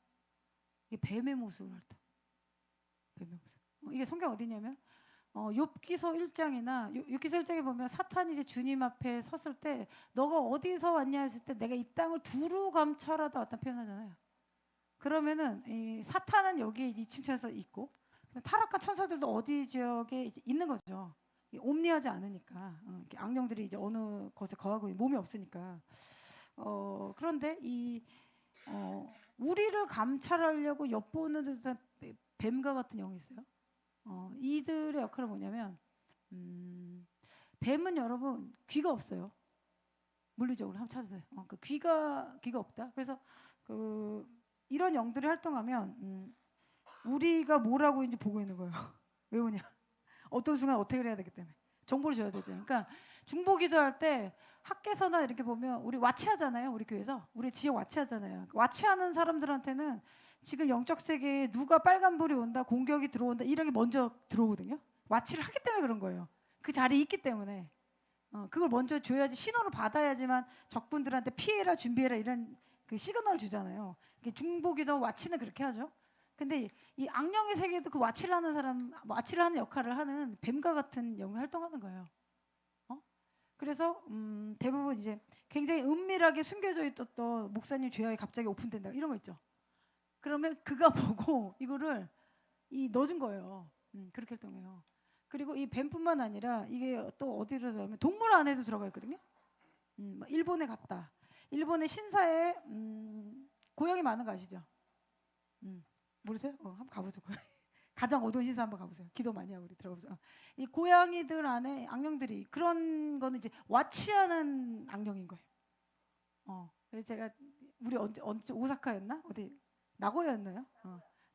이게 뱀의 모습을 할 때. 뱀의 모습. 이게 성경 어디냐면 욥기서 1장이나 욥기서 1장에 보면 사탄이 이제 주님 앞에 섰을 때 너가 어디서 왔냐 했을 때 내가 이 땅을 두루 감찰하다 왔다 표현하잖아요. 그러면은 이 사탄은 여기 2층에서 있고 타락한 천사들도 어디 지역에 이제 있는 거죠. 옴니하지 않으니까 이렇게 악령들이 이제 어느 곳에 거하고 몸이 없으니까 그런데 우리를 감찰하려고 엿보는 듯한 뱀과 같은 영이 있어요. 이들의 역할은 뭐냐면 뱀은 여러분 귀가 없어요. 물리적으로 한번 찾아보세요. 그 귀가 없다. 그래서 이런 영들이 활동하면 우리가 뭘 하고 있는지 보고 있는 거예요. 왜 그러냐? 어떤 순간 어떻게 해야 되기 때문에 정보를 줘야 되죠. 그러니까 중보기도할 때 학계서나 이렇게 보면 우리 와치하잖아요. 우리 교회에서 우리 지역 와치하잖아요. 와치하는 사람들한테는 지금 영적 세계에 누가 빨간불이 온다, 공격이 들어온다 이런 게 먼저 들어오거든요. 와치를 하기 때문에 그런 거예요. 그 자리에 있기 때문에 그걸 먼저 줘야지 신호를 받아야지만 적군들한테 피해라 준비해라 이런 그 시그널을 주잖아요. 중보기도 와치는 그렇게 하죠. 근데 이 악령의 세계도 그 와치를 하는 사람, 와치를 하는 역할을 하는 뱀과 같은 영이 활동하는 거예요. 그래서 대부분 이제 굉장히 은밀하게 숨겨져 있었던 목사님 죄악이 갑자기 오픈된다 이런 거 있죠. 그러면 그가 보고 이거를 넣어준 거예요. 그렇게 활동해요. 그리고 이 뱀뿐만 아니라 이게 또 어디로 들어가면 동물 안에도 들어가 있거든요. 일본에 갔다. 일본의 신사에 고양이 많은 거 아시죠? 모르세요? 한번 가보세요. 가장 어두운 신사 한번 가보세요. 기도 많이 하고 우리 들어보세요. 이 고양이들 안에 악령들이 그런 거는 이제 와치하는 악령인 거예요. 그래서 제가 우리 언제 오사카였나? 어디 나고야였나요?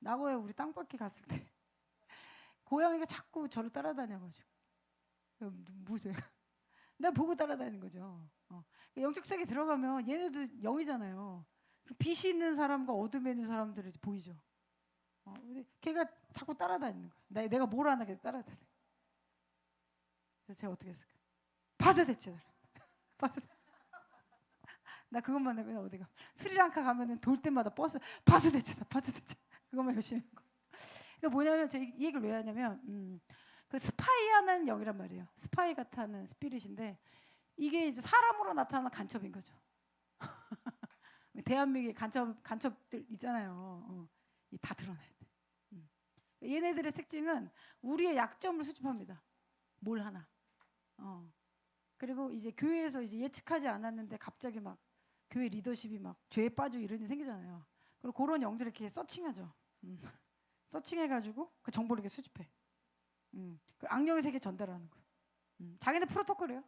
나고야 우리 땅밟기 갔을 때 고양이가 자꾸 저를 따라다녀가지고 무슨 나 보고 따라다니는 거죠. 영적 세계 들어가면 얘네도 영이잖아요. 빛이 있는 사람과 어둠에 있는 사람들이 보이죠. 근데 걔가 자꾸 따라다니는 거야. 내가 뭘 하나 걔 따라다니. 그래서 제가 어떻게 했을까? 봐서 대체. 봐서. 나 그것만 하면 어디가 스리랑카 가면은 돌 때마다 버스 봐서 대체. 그것만 열심히 하고. 그러니까 뭐냐면 제가 이 얘기를 왜 하냐면 그 스파이하는 영이란 말이에요. 스파이 같은 스피릿인데 이게 이제 사람으로 나타나는 간첩인 거죠. 대한민국의 간첩들 있잖아요. 다 드러나야 돼. 얘네들의 특징은 우리의 약점을 수집합니다. 뭘 하나. 그리고 이제 교회에서 이제 예측하지 않았는데 갑자기 막 교회 리더십이 막 죄에 빠지고 이런 일이 생기잖아요. 그리고 그런 영들을 이렇게 서칭하죠. 서칭해가지고 그 정보를 이렇게 수집해. 그 악령의 세계 전달하는 거예요. 자기네 프로토콜이에요.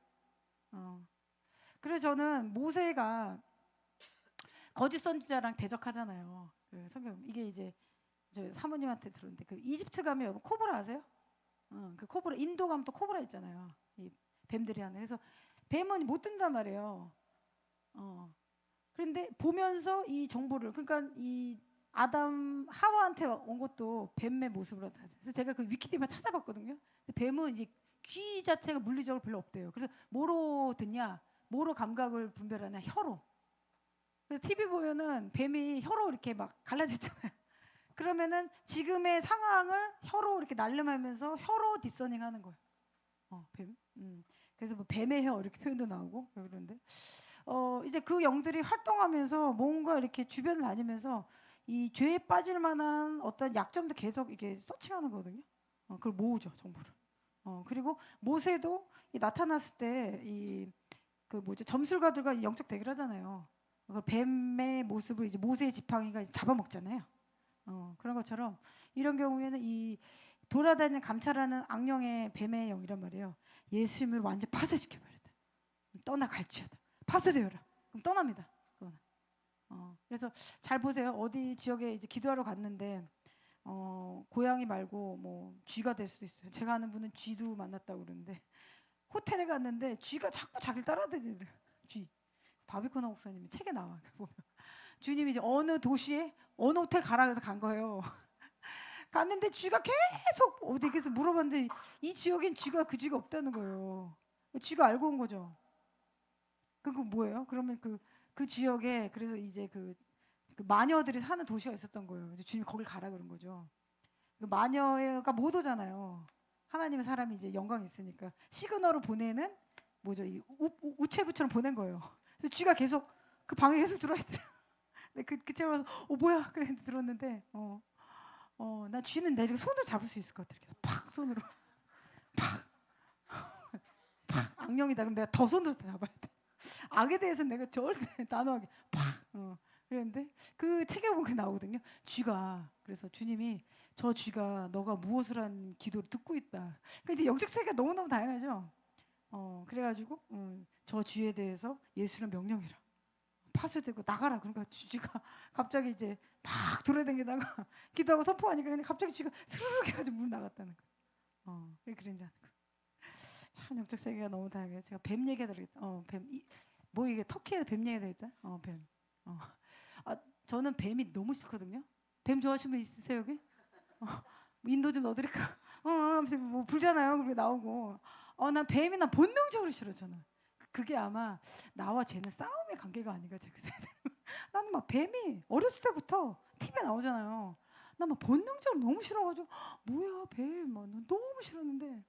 그래서 저는 모세가 거짓 선지자랑 대적하잖아요. 그 성경 이게 이제 저 사모님한테 들었는데 그 이집트 가면 코브라 아세요? 그 코브라 인도 가면 또 코브라 있잖아요. 이 뱀들이 하는. 그래서 뱀은 못 든단 말이에요. 그런데 보면서 이 정보를 그러니까 이 아담 하와한테 온 것도 뱀의 모습으로 다. 그래서 제가 그 위키디마 찾아봤거든요. 근데 뱀은 이제 귀 자체가 물리적으로 별로 없대요. 그래서 뭐로 듣냐, 뭐로 감각을 분별하냐, 혀로. 그래서 TV 보면은 뱀이 혀로 이렇게 막 갈라지잖아요. 그러면은 지금의 상황을 혀로 이렇게 날름하면서 혀로 디서닝하는 거예요. 뱀. 그래서 뭐 뱀의 혀 이렇게 표현도 나오고 그러는데 이제 그 영들이 활동하면서 뭔가 이렇게 주변을 다니면서 이 죄에 빠질 만한 어떤 약점도 계속 이게 서칭하는 거거든요. 그걸 모으죠 정보를. 그리고 모세도 나타났을 때 이 그 뭐죠 점술가들과 영적 대결 하잖아요. 그 뱀의 모습을 이제 모세의 지팡이가 이제 잡아먹잖아요. 그런 것처럼 이런 경우에는 이 돌아다니는 감찰하는 악령의 뱀의 영이란 말이에요. 예수님을 완전 파쇄시켜버렸다. 떠나갈지어다. 파쇄되어라. 그럼 떠납니다. 그거는. 그래서 잘 보세요. 어디 지역에 이제 기도하러 갔는데 고양이 말고 뭐 쥐가 될 수도 있어요. 제가 아는 분은 쥐도 만났다고 그러는데 호텔에 갔는데 쥐가 자꾸 자기를 따라다니더래요. 쥐. 바비코나 목사님이 책에 나와 보면 주님이 이제 어느 도시에 어느 호텔 가라 그래서 간 거예요. 갔는데 쥐가 계속 어디에서 물어봤는데 이 지역엔 쥐가 그 쥐가 없다는 거예요. 쥐가 알고 온 거죠. 그거 뭐예요? 그러면 그 지역에 그래서 이제 그 마녀들이 사는 도시가 있었던 거예요. 주님이 거길 가라 그런 거죠. 그 마녀가 못 오잖아요. 하나님의 사람이 이제 영광이 있으니까 시그널을 보내는 뭐죠? 이 우체부처럼 보낸 거예요. 그래서 쥐가 계속 그 방에 계속 들어와 있더라고요. 그 책을 와서 뭐야? 그래 들었는데 나 쥐는 내가 손을 잡을 수 있을 것 같아. 팍 손으로 팍 악령이다. 그럼 내가 더 손으로 잡아야 돼. 악에 대해서는 내가 절대 단호하게 팍. 그랬는데 그 책에 보면 나오거든요. 쥐가 그래서 주님이 저 쥐가 너가 무엇을 한 기도를 듣고 있다. 그러니까 이제 영적 세계가 너무너무 다양하죠. 그래가지고 저 쥐에 대해서 예수는 명령해라. 파쇄되고 나가라. 그러니까 쥐가 갑자기 이제 막 돌아다니다가 기도하고 선포하니까 그냥 갑자기 쥐가 스르륵 해가지고 물 나갔다는 거. 왜 그랬냐는 거. 참 영적 세계가 너무 다양해요. 제가 뱀 얘기하다 그랬다. 뱀. 뭐 이게 터키에 뱀 얘기하다 했다. 뱀. 저는 뱀이 너무 싫거든요. 뱀 좋아하시는 분 있으세요 여기? 인도 좀 넣어드릴까? 뭐 불잖아요. 그게 나오고. 난 뱀이 본능적으로 싫어 저는. 그게 아마 나와 쟤는 싸움의 관계가 아닌가 제가 생각해요. 나는 막 뱀이 어렸을 때부터 TV에 나오잖아요. 난 막 본능적으로 너무 싫어가지고 뭐야 뱀, 너무 싫었는데.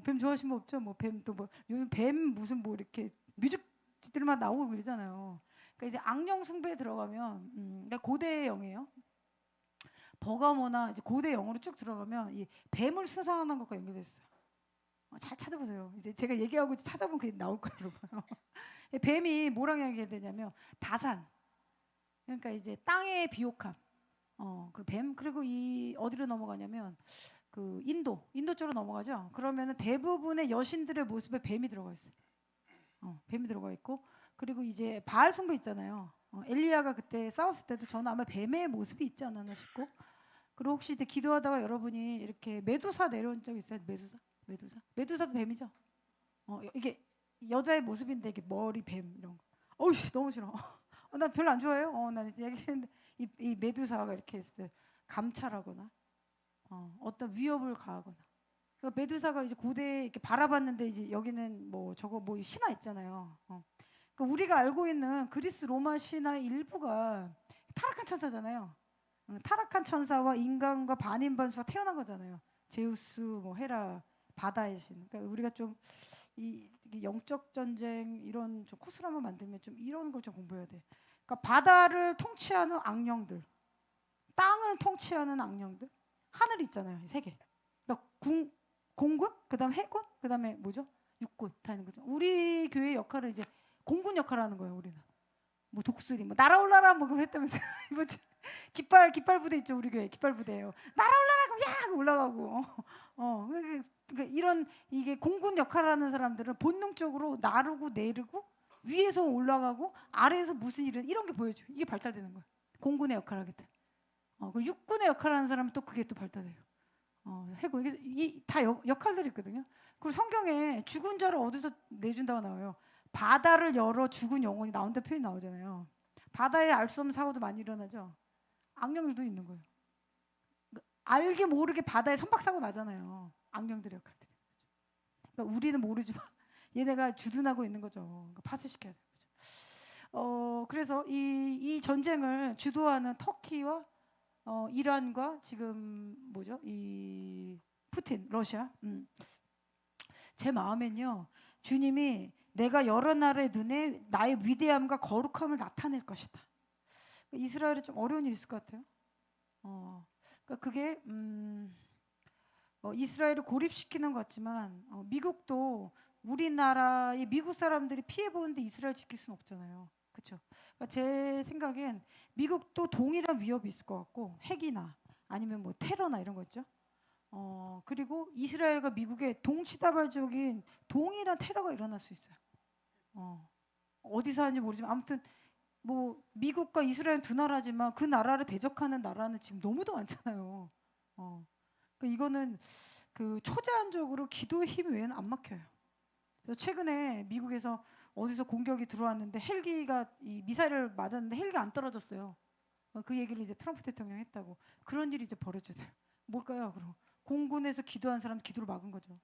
뱀 좋아하시는 분 없죠? 뭐 뱀 또 뭐 요즘 뱀 무슨 뭐 이렇게 뮤직들만 나오고 그러잖아요. 그러니까 이제 악령 숭배에 들어가면, 그러니까 고대 영이에요. 버가모나 이제 고대 영어로 쭉 들어가면 이 뱀을 수상하는 것과 연결돼 있어요. 잘 찾아보세요. 이제 제가 얘기하고 찾아보면 그게 나올 거예요, 여러분. 뱀이 뭐랑 얘기되냐면 다산. 그러니까 이제 땅의 비옥함. 그리고 뱀 그리고 이 어디로 넘어가냐면 그 인도 쪽으로 넘어가죠. 그러면은 대부분의 여신들의 모습에 뱀이 들어가 있어요. 뱀이 들어가 있고 그리고 이제 바알 숭배 있잖아요. 엘리야가 그때 싸웠을 때도 저는 아마 뱀의 모습이 있지 않았나 싶고 그리고 혹시 이제 기도하다가 여러분이 이렇게 메두사 내려온 적 있어요? 메두사도 뱀이죠. 이게 여자의 모습인데 이게 머리 뱀 이런 거. 어우 너무 싫어. 나 별로 안 좋아해요. 나 얘기했는데 이 메두사가 이렇게 했을 때 감찰하거나 어떤 위협을 가하거나. 그러니까 메두사가 이제 고대에 이렇게 바라봤는데 이제 여기는 뭐 저거 뭐 신화 있잖아요. 그러니까 우리가 알고 있는 그리스 로마 신화의 일부가 타락한 천사잖아요. 타락한 천사와 인간과 반인반수가 태어난 거잖아요. 제우스, 뭐 헤라, 바다의 신. 그러니까 우리가 좀 이게 영적 전쟁 이런 좀 코스를 한번 만들면 좀 이런 걸 좀 공부해야 돼. 그러니까 바다를 통치하는 악령들, 땅을 통치하는 악령들, 하늘 있잖아요. 세 개. 그러니까 공군, 그다음 해군, 그다음에 뭐죠? 육군 다 있는 거죠. 우리 교회 역할은 이제 공군 역할을 하는 거예요. 우리는 뭐 독수리, 뭐 날아올라라 뭐 그걸 했다면서요. 이번 주 깃발 부대 있죠. 우리 교회 깃발 부대예요. 날아올라라 그럼 야 올라가고. 그러니까 이런 이게 공군 역할을 하는 사람들은 본능적으로 나르고 내리고 위에서 올라가고 아래에서 무슨 일은 이런 게 보여줘요. 이게 발달되는 거예요. 공군의 역할을 하게 돼. 그리고 육군의 역할을 하는 사람은 또 그게 또 발달돼요. 해군 이게 다 역할들이 있거든요. 그리고 성경에 죽은 자를 어디서 내준다고 나와요. 바다를 열어 죽은 영혼이 나온다 표현이 나오잖아요. 바다에 알 수 없는 사고도 많이 일어나죠. 악령들도 있는 거예요. 알게 모르게 바다에 선박사고 나잖아요. 악령들의 역할들이. 그러니까 우리는 모르지만 얘네가 주둔하고 있는 거죠. 그러니까 파쇄시켜야 되는 거죠. 그래서 이 전쟁을 주도하는 터키와 이란과 지금 뭐죠? 이 푸틴, 러시아. 제 마음엔요. 주님이 내가 여러 나라의 눈에 나의 위대함과 거룩함을 나타낼 것이다. 이스라엘이 좀 어려운 일이 있을 것 같아요. 그러니까 그게 이스라엘을 고립시키는 것 같지만 미국도 우리나라의 미국 사람들이 피해 보는데 이스라엘 지킬 수는 없잖아요. 그렇죠? 그러니까 제 생각엔 미국도 동일한 위협이 있을 것 같고 핵이나 아니면 뭐 테러나 이런 거 있죠. 그리고 이스라엘과 미국의 동시다발적인 동일한 테러가 일어날 수 있어요. 어디서 하는지 모르지만 아무튼 뭐 미국과 이스라엘 두 나라지만 그 나라를 대적하는 나라는 지금 너무도 많잖아요. 그러니까 이거는 그 초제한적으로 기도의 힘 외에는 안 막혀요. 그래서 최근에 미국에서 어디서 공격이 들어왔는데 헬기가 이 미사일을 맞았는데 헬기가 안 떨어졌어요. 그 얘기를 이제 트럼프 대통령이 했다고. 그런 일이 이제 벌어져요. 뭘까요? 그럼 공군에서 기도한 사람 기도를 막은 거죠.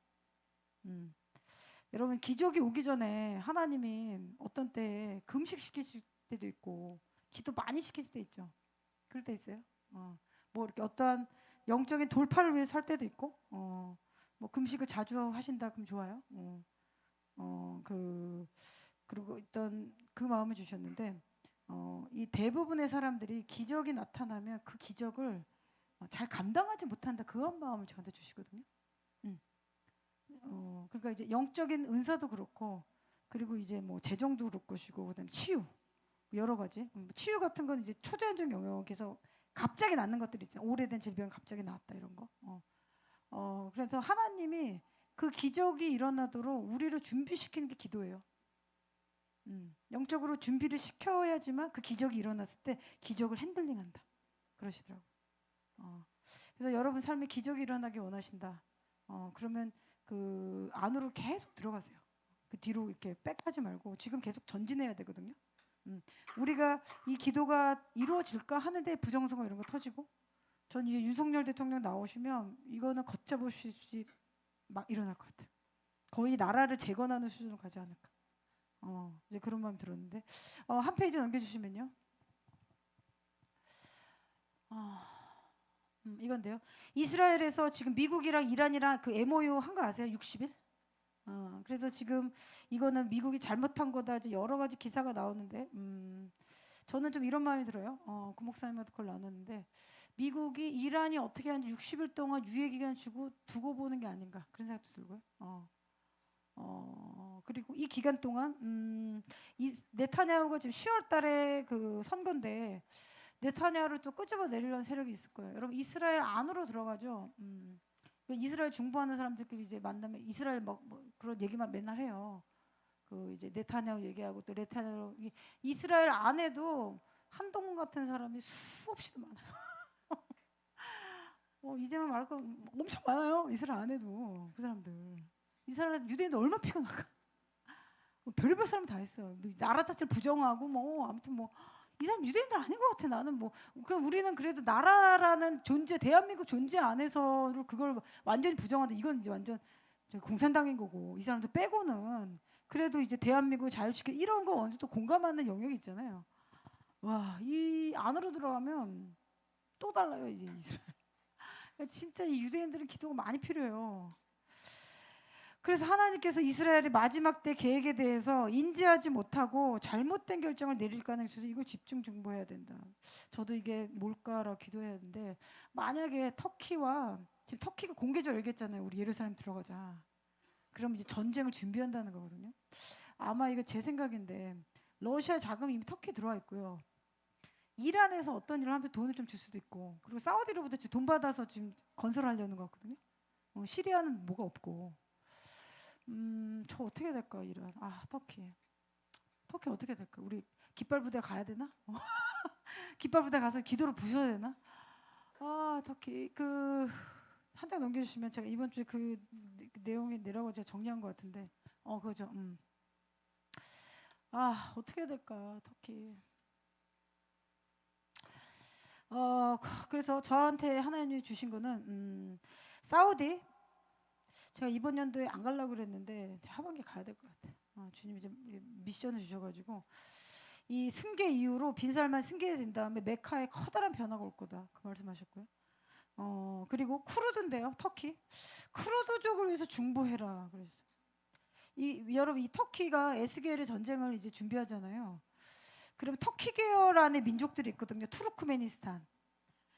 여러분 기적이 오기 전에 하나님이 어떤 때에 금식시키실 때도 있고 기도 많이 시킬 때 있죠. 그럴 때 있어요. 뭐 이렇게 어떠한 영적인 돌파를 위해서 할 때도 있고 뭐 금식을 자주 하신다 그럼 좋아요. 그리고 일단 그 마음을 주셨는데 이 대부분의 사람들이 기적이 나타나면 그 기적을 잘 감당하지 못한다 그런 마음을 저한테 주시거든요. 그러니까 이제 영적인 은사도 그렇고, 그리고 이제 뭐 재정도 그럴 것이고, 그다음 치유, 여러 가지. 치유 같은 건 이제 초자연적 영역에서 갑자기 낫는 것들 있잖아요. 오래된 질병 갑자기 나았다 이런 거. 그래서 하나님이 그 기적이 일어나도록 우리를 준비시키는 게 기도예요. 영적으로 준비를 시켜야지만 그 기적이 일어났을 때 기적을 핸들링한다. 그러시더라고요. 그래서 여러분 삶에 기적이 일어나기 원하신다. 그러면 그 안으로 계속 들어가세요. 그 뒤로 이렇게 백하지 말고 지금 계속 전진해야 되거든요. 우리가 이 기도가 이루어질까 하는데 부정선거 이런 거 터지고, 전 이제 윤석열 대통령 나오시면 이거는 걷잡을 수 없이 막 일어날 것 같아요. 거의 나라를 재건하는 수준으로 가지 않을까. 이제 그런 마음 들었는데, 한 페이지 넘겨주시면요. 이건데요. 이스라엘에서 지금 미국이랑 이란이랑 그 MOU 한 거 아세요? 60일? 그래서 지금 이거는 미국이 잘못한 거다. 이제 여러 가지 기사가 나오는데, 저는 좀 이런 마음이 들어요. 그 목사님한테 그걸 나눴는데, 미국이 이란이 어떻게 하는지 60일 동안 유예 기간 주고 두고 보는 게 아닌가 그런 생각도 들고요. 그리고 이 기간 동안 이 네타냐후가 지금 10월달에 그 선거인데 네타냐후를 또 끄집어 내리려는 세력이 있을 거예요. 여러분 이스라엘 안으로 들어가죠. 이스라엘 중보하는 사람들끼리 이제 만나면 이스라엘 뭐 그런 얘기만 맨날 해요. 그 이제 네타냐후 얘기하고 또 네타냐후 이스라엘 안에도 한동훈 같은 사람이 수없이도 많아요. 이제만 말할 거 엄청 많아요. 이스라엘 안에도 그 사람들. 이스라엘 유대인들 얼마나 피가 나가. 별의별 사람 다 있어. 나라 자체를 부정하고 뭐 아무튼 뭐 이 사람 유대인들 아닌 것 같아. 나는 뭐 우리는 그래도 나라라는 존재, 대한민국 존재 안에서 그걸 완전히 부정한다. 이건 이제 완전 공산당인 거고 이 사람들 빼고는 그래도 이제 대한민국 자유시켜 이런 거 어느 정도 공감하는 영역이 있잖아요. 와, 이 안으로 들어가면 또 달라요 이제 이스라엘. 진짜 이 유대인들은 기도가 많이 필요해요. 그래서 하나님께서 이스라엘의 마지막 때 계획에 대해서 인지하지 못하고 잘못된 결정을 내릴 가능성이 있어서 이걸 집중 중보해야 된다. 저도 이게 뭘까라고 기도해야 하는데, 만약에 터키와 지금 터키가 공개적으로 얘기했잖아요. 우리 예루살렘 들어가자. 그럼 이제 전쟁을 준비한다는 거거든요. 아마 이거 제 생각인데 러시아 자금이 이미 터키 들어와 있고요. 이란에서 어떤 일을 하면 돈을 좀 줄 수도 있고, 그리고 사우디로부터 돈 받아서 지금 건설하려는 것 같거든요. 시리아는 뭐가 없고. 저 어떻게 해야 될까 이란. 터키 어떻게 해야 될까. 우리 깃발 부대 가야 되나? 깃발 부대 가서 기도로 부셔야 되나? 터키 그 한 장 넘겨주시면 제가 이번 주에 그 내용이 내라고 제가 정리한 것 같은데, 그죠. 어떻게 해야 될까 터키. 그래서 저한테 하나님이 주신 거는 사우디. 제가 이번 연도에 안 가려고 그랬는데 하반기 가야 될 것 같아요. 주님이 이제 미션을 주셔가지고 이 승계 이후로 빈살만 승계된 다음에 메카에 커다란 변화가 올 거다 그 말씀하셨고요. 그리고 쿠르드인데요, 터키. 쿠르드족을 위해서 중보해라 그랬어요. 여러분 이 터키가 에스겔의 전쟁을 이제 준비하잖아요. 그러면 터키 계열 안에 민족들이 있거든요. 투르크메니스탄.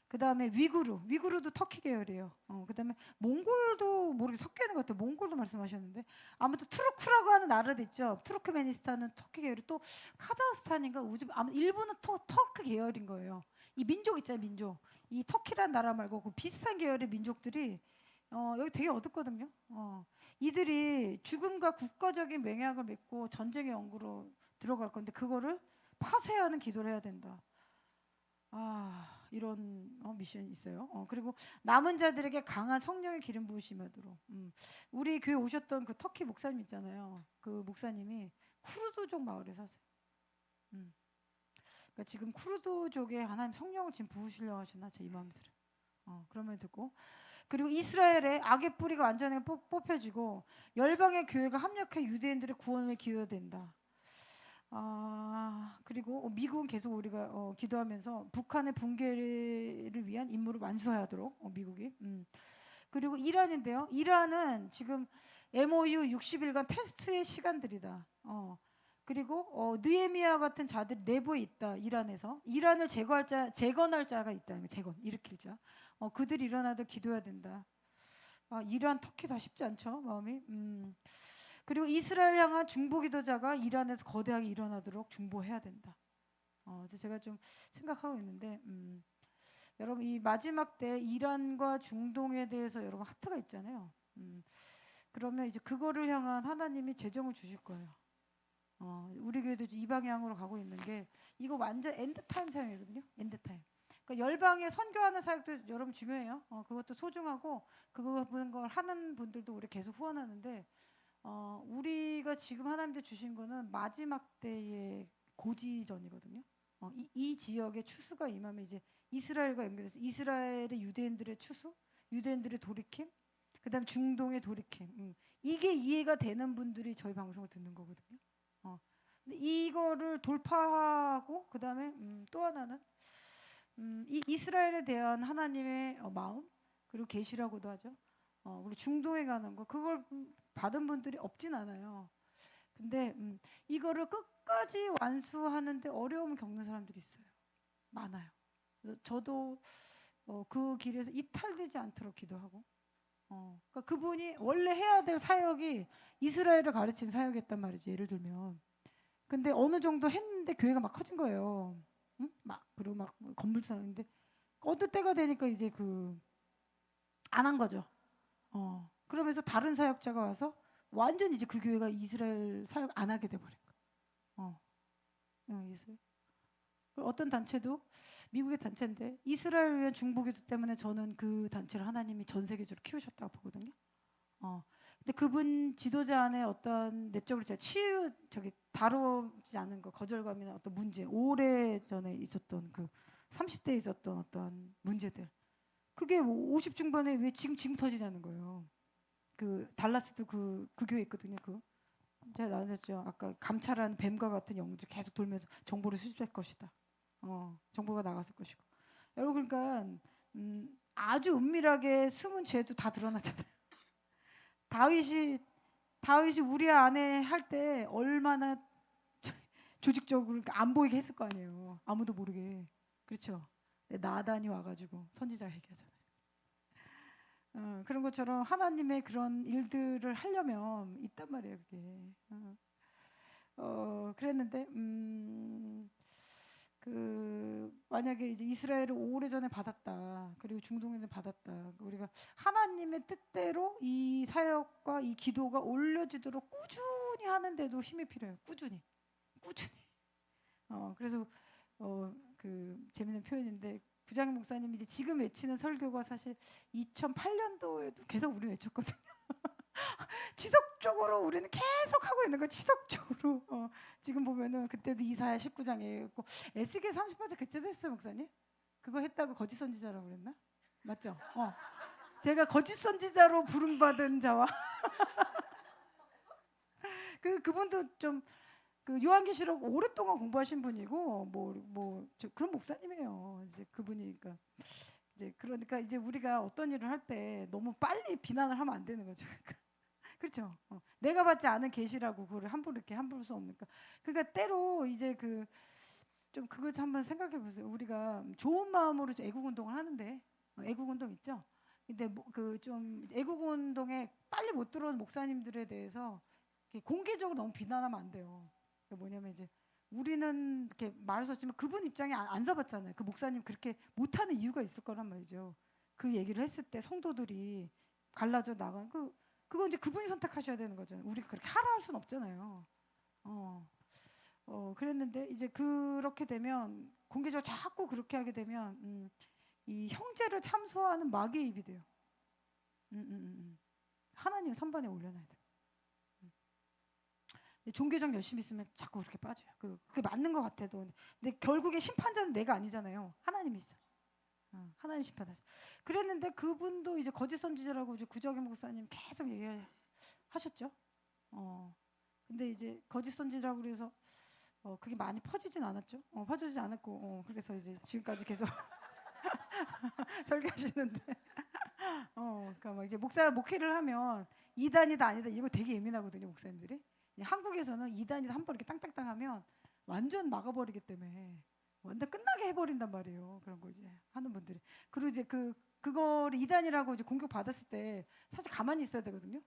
그 다음에 위구르도 터키 계열이에요. 그 다음에 몽골도 모르게 섞여 있는 것 같아요. 몽골도 말씀하셨는데 아무튼 투르크라고 하는 나라도 있죠. 투르크메니스탄은 터키 계열이, 또 카자흐스탄인가 일부는 터크 계열인 거예요. 이 민족 있잖아요, 민족. 이 터키란 나라 말고 그 비슷한 계열의 민족들이 여기 되게 어둡거든요. 이들이 죽음과 국가적인 맹약을 맺고 전쟁의 연구로 들어갈 건데 그거를 파쇄하는 기도를 해야 된다. 이런 미션이 있어요. 그리고 남은 자들에게 강한 성령의 기름 부으심하도록. 우리 교회 오셨던 그 터키 목사님 있잖아요. 그 목사님이 쿠르드족 마을에 사세요. 그러니까 지금 쿠르드족에 하나님 성령을 지금 부으시려고 하시나 제 이 마음이 들어요. 그러면 듣고, 그리고 이스라엘의 악의 뿌리가 완전히 뽑혀지고 열방의 교회가 합력해 유대인들의 구원을 기여해야 된다. 그리고 미국은 계속 우리가 기도하면서 북한의 붕괴를 위한 임무를 완수하도록 미국이. 그리고 이란인데요. 이란은 지금 MOU 60일간 테스트의 시간들이다. 그리고 느헤미야 같은 자들이 내부에 있다. 이란에서 이란을 재건할 자가 있다. 재건 일으킬 자. 그들이 일어나도 기도해야 된다. 이란, 터키 다 쉽지 않죠, 마음이. 그리고 이스라엘 향한 중보 기도자가 이란에서 거대하게 일어나도록 중보해야 된다. 그래서 제가 좀 생각하고 있는데, 여러분 이 마지막 때 이란과 중동에 대해서 여러분 하트가 있잖아요. 그러면 이제 그거를 향한 하나님이 재정을 주실 거예요. 우리 교회도 이 방향으로 가고 있는 게 이거 완전 엔드타임 사역이거든요. 엔드타임. 그러니까 열방에 선교하는 사역도 여러분 중요해요. 그것도 소중하고 그걸 하는 분들도 우리 계속 후원하는데 우리가 지금 하나님께 주신 거는 마지막 때의 고지전이거든요. 이 지역의 추수가 임하면 이제 이스라엘과 연결돼서 이스라엘의 유대인들의 추수, 유대인들의 돌이킴, 그다음 중동의 돌이킴. 이게 이해가 되는 분들이 저희 방송을 듣는 거거든요. 근데 이거를 돌파하고 그다음에 또 하나는 이 이스라엘에 대한 하나님의 마음 그리고 계시라고도 하죠. 우리 중동에 가는 거 그걸 받은 분들이 없진 않아요. 근데 이거를 끝까지 완수하는데 어려움을 겪는 사람들이 있어요. 많아요. 그래서 저도 그 길에서 이탈되지 않도록 기도하고 그러니까 그분이 원래 해야 될 사역이 이스라엘을 가르치는 사역이었단 말이지. 예를 들면 근데 어느 정도 했는데 교회가 막 커진 거예요. 응? 그리고 막 건물 사는데 어느 때가 되니까 이제 안 한 거죠. 그러면서 다른 사역자가 와서 완전 이제 그 교회가 이스라엘 사역 안 하게 돼 버린 거예요. 이스라엘. 어떤 단체도 미국의 단체인데 이스라엘 위한 중보기도 때문에 저는 그 단체를 하나님이 전 세계적으로 키우셨다고 보거든요. 근데 그분 지도자 안에 어떤 내적으로 제가 다루지 않은 거 거절감이나 어떤 문제 오래 전에 있었던 30대에 있었던 어떤 문제들 그게 뭐 50 중반에 왜 지금 터지냐는 거예요. 달라스도 그 교회 있거든요. 제가 나눴죠. 아까 감찰한 뱀과 같은 영웅들이 계속 돌면서 정보를 수집할 것이다. 정보가 나갔을 것이고. 여러분 그러니까 아주 은밀하게 숨은 죄도 다 드러나잖아요. 다윗이 우리아 안에 할 때 얼마나 조직적으로 그러니까 안 보이게 했을 거 아니에요. 아무도 모르게. 그렇죠. 나단이 와가지고 선지자가 얘기하잖아요. 그런 것처럼 하나님의 그런 일들을 하려면 있단 말이에요. 그게. 그랬는데 만약에 이제 이스라엘을 오래전에 받았다. 그리고 중동에는 받았다. 우리가 하나님의 뜻대로 이 사역과 이 기도가 올려지도록 꾸준히 하는데도 힘이 필요해요. 꾸준히. 그래서 재밌는 표현인데 부장님 목사님이 이제 지금 외치는 설교가 사실 2008년도에도 계속 우리 외쳤거든요. 지속적으로 우리는 계속 하고 있는 거 지속적으로. 지금 보면은 그때도 이사야 19장이었고 에스겔 30번째 그때도 했어요 목사님. 그거 했다고 거짓 선지자라고 그랬나? 맞죠? 제가 거짓 선지자로 부름받은 자와 그분도 좀 요한계시록 오랫동안 공부하신 분이고 그런 목사님이에요. 이제 그분이 그러니까 이제 우리가 어떤 일을 할 때 너무 빨리 비난을 하면 안 되는 거죠. 그렇죠. 내가 받지 않은 계시라고 그걸 함부로 수 없으니까. 그러니까 때로 이제 좀 그거 한번 생각해 보세요. 우리가 좋은 마음으로 애국 운동을 하는데 애국 운동 있죠. 근데 좀 애국 운동에 빨리 못 들어온 목사님들에 대해서 공개적으로 너무 비난하면 안 돼요. 뭐냐면 이제 우리는 이렇게 말할 수 없지만 그분 입장에 안 서봤잖아요. 그 목사님 그렇게 못하는 이유가 있을 거란 말이죠. 그 얘기를 했을 때 성도들이 갈라져 나간 그건 이제 그분이 선택하셔야 되는 거잖아요. 우리가 그렇게 하라 할 수는 없잖아요. 그랬는데 이제 그렇게 되면 공개적으로 자꾸 그렇게 하게 되면 이 형제를 참소하는 마귀의 입이 돼요. 하나님 선반에 올려놔야 돼요. 종교적 열심히 있으면 자꾸 그렇게 빠져요. 그게 맞는 것 같아도. 근데 결국에 심판자는 내가 아니잖아요. 하나님이죠. 하나님 심판하죠. 그랬는데 그분도 이제 거짓 선지자라고 이제 구정현 목사님 계속 얘기하셨죠. 근데 이제 거짓 선지자라고 그래서 그게 많이 퍼지진 않았죠. 퍼지지 않았고 그래서 이제 지금까지 계속 설교하시는데 그러니까 막 이제 목회를 하면 이단이다 아니다 이거 되게 예민하거든요 목사님들이. 한국에서는 이단이다 한 번 이렇게 땅땅땅 하면 완전 막아버리기 때문에 완전 끝나게 해버린단 말이에요. 그런 거 이제 하는 분들이. 그리고 이제 그거를 이단이라고 이제 공격 받았을 때 사실 가만히 있어야 되거든요.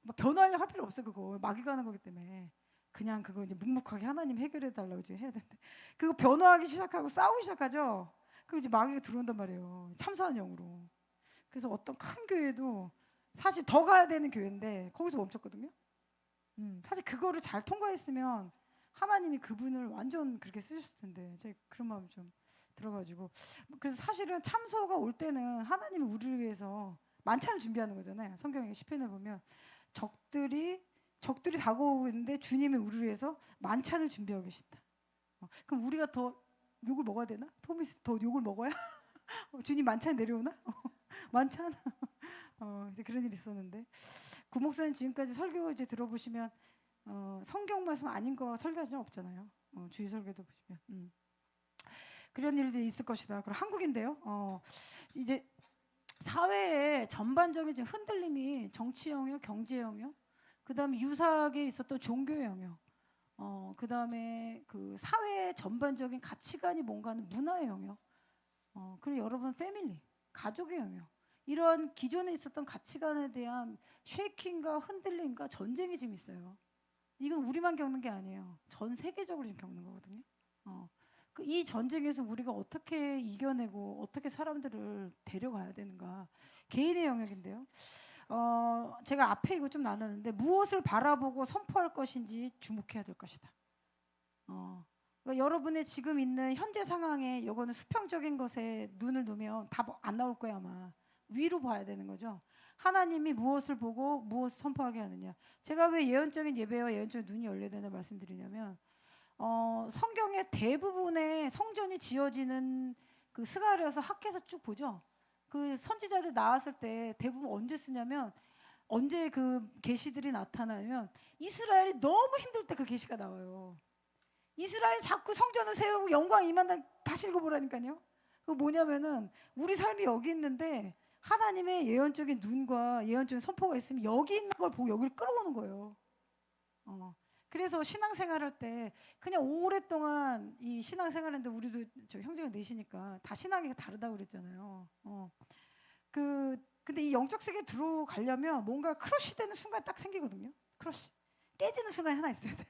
막 변호하려고 할 필요 없어. 그거 마귀 가는 거기 때문에 그냥 그거 이제 묵묵하게 하나님 해결해 달라고 이제 해야 되는데, 그거 변호하기 시작하고 싸우기 시작하죠. 그럼 이제 마귀가 들어온단 말이에요. 참소한 영으로. 그래서 어떤 큰 교회도 사실 더 가야 되는 교회인데 거기서 멈췄거든요. 사실 그거를 잘 통과했으면 하나님이 그분을 완전 그렇게 쓰셨을 텐데, 제가 그런 마음이 좀 들어가지고. 그래서 사실은 참소가 올 때는 하나님이 우리를 위해서 만찬을 준비하는 거잖아요. 성경에 시편에 보면 적들이 다가오고 있는데 주님이 우리를 위해서 만찬을 준비하고 계신다. 그럼 우리가 더 욕을 먹어야 되나? 토미스 더 욕을 먹어야 주님 만찬 내려오나? 만찬? 이제 그런 일이 있었는데, 구목사님 지금까지 설교 이제 들어보시면 성경 말씀 아닌 거 설교하신 적 없잖아요. 주의 설교도 보시면 그런 일들이 있을 것이다. 그리고 한국인데요. 이제 사회의 전반적인 지금 흔들림이 정치 영역, 경제 영역, 그다음에 유사하게 있었던 종교 영역, 그다음에 그 사회 전반적인 가치관이 뭔가는 문화의 영역, 그리고 여러분 패밀리, 가족의 영역, 이런 기존에 있었던 가치관에 대한 쉐이킹과 흔들림과 전쟁이 지금 있어요. 이건 우리만 겪는 게 아니에요. 전 세계적으로 지금 겪는 거거든요. 이 전쟁에서 우리가 어떻게 이겨내고 어떻게 사람들을 데려가야 되는가, 개인의 영역인데요. 제가 앞에 이거 좀 나눴는데, 무엇을 바라보고 선포할 것인지 주목해야 될 것이다. 그러니까 여러분의 지금 있는 현재 상황에 이거는 수평적인 것에 눈을 두면 다 안 나올 거야 아마. 위로 봐야 되는 거죠. 하나님이 무엇을 보고 무엇을 선포하게 하느냐. 제가 왜 예언적인 예배와 예언적인 눈이 열려야 되나 말씀드리냐면, 성경의 대부분의 성전이 지어지는 그 스가랴서 학계에서 쭉 보죠. 그 선지자들 나왔을 때 대부분 언제 쓰냐면, 언제 그 계시들이 나타나면 이스라엘이 너무 힘들 때 그 계시가 나와요. 이스라엘 자꾸 성전을 세우고 영광 임한다. 다시 읽어보라니까요. 그 뭐냐면은 우리 삶이 여기 있는데 하나님의 예언적인 눈과 예언적인 선포가 있으면 여기 있는 걸 보고 여기를 끌어오는 거예요. 그래서 신앙생활할 때 그냥 오랫동안 이 신앙생활했는데, 우리도 저 형제가 넷이니까 다 신앙이 다르다고 그랬잖아요. 근데 이 영적 세계에 들어가려면 뭔가 크러쉬 되는 순간 딱 생기거든요. 크러쉬 깨지는 순간이 하나 있어야 돼요.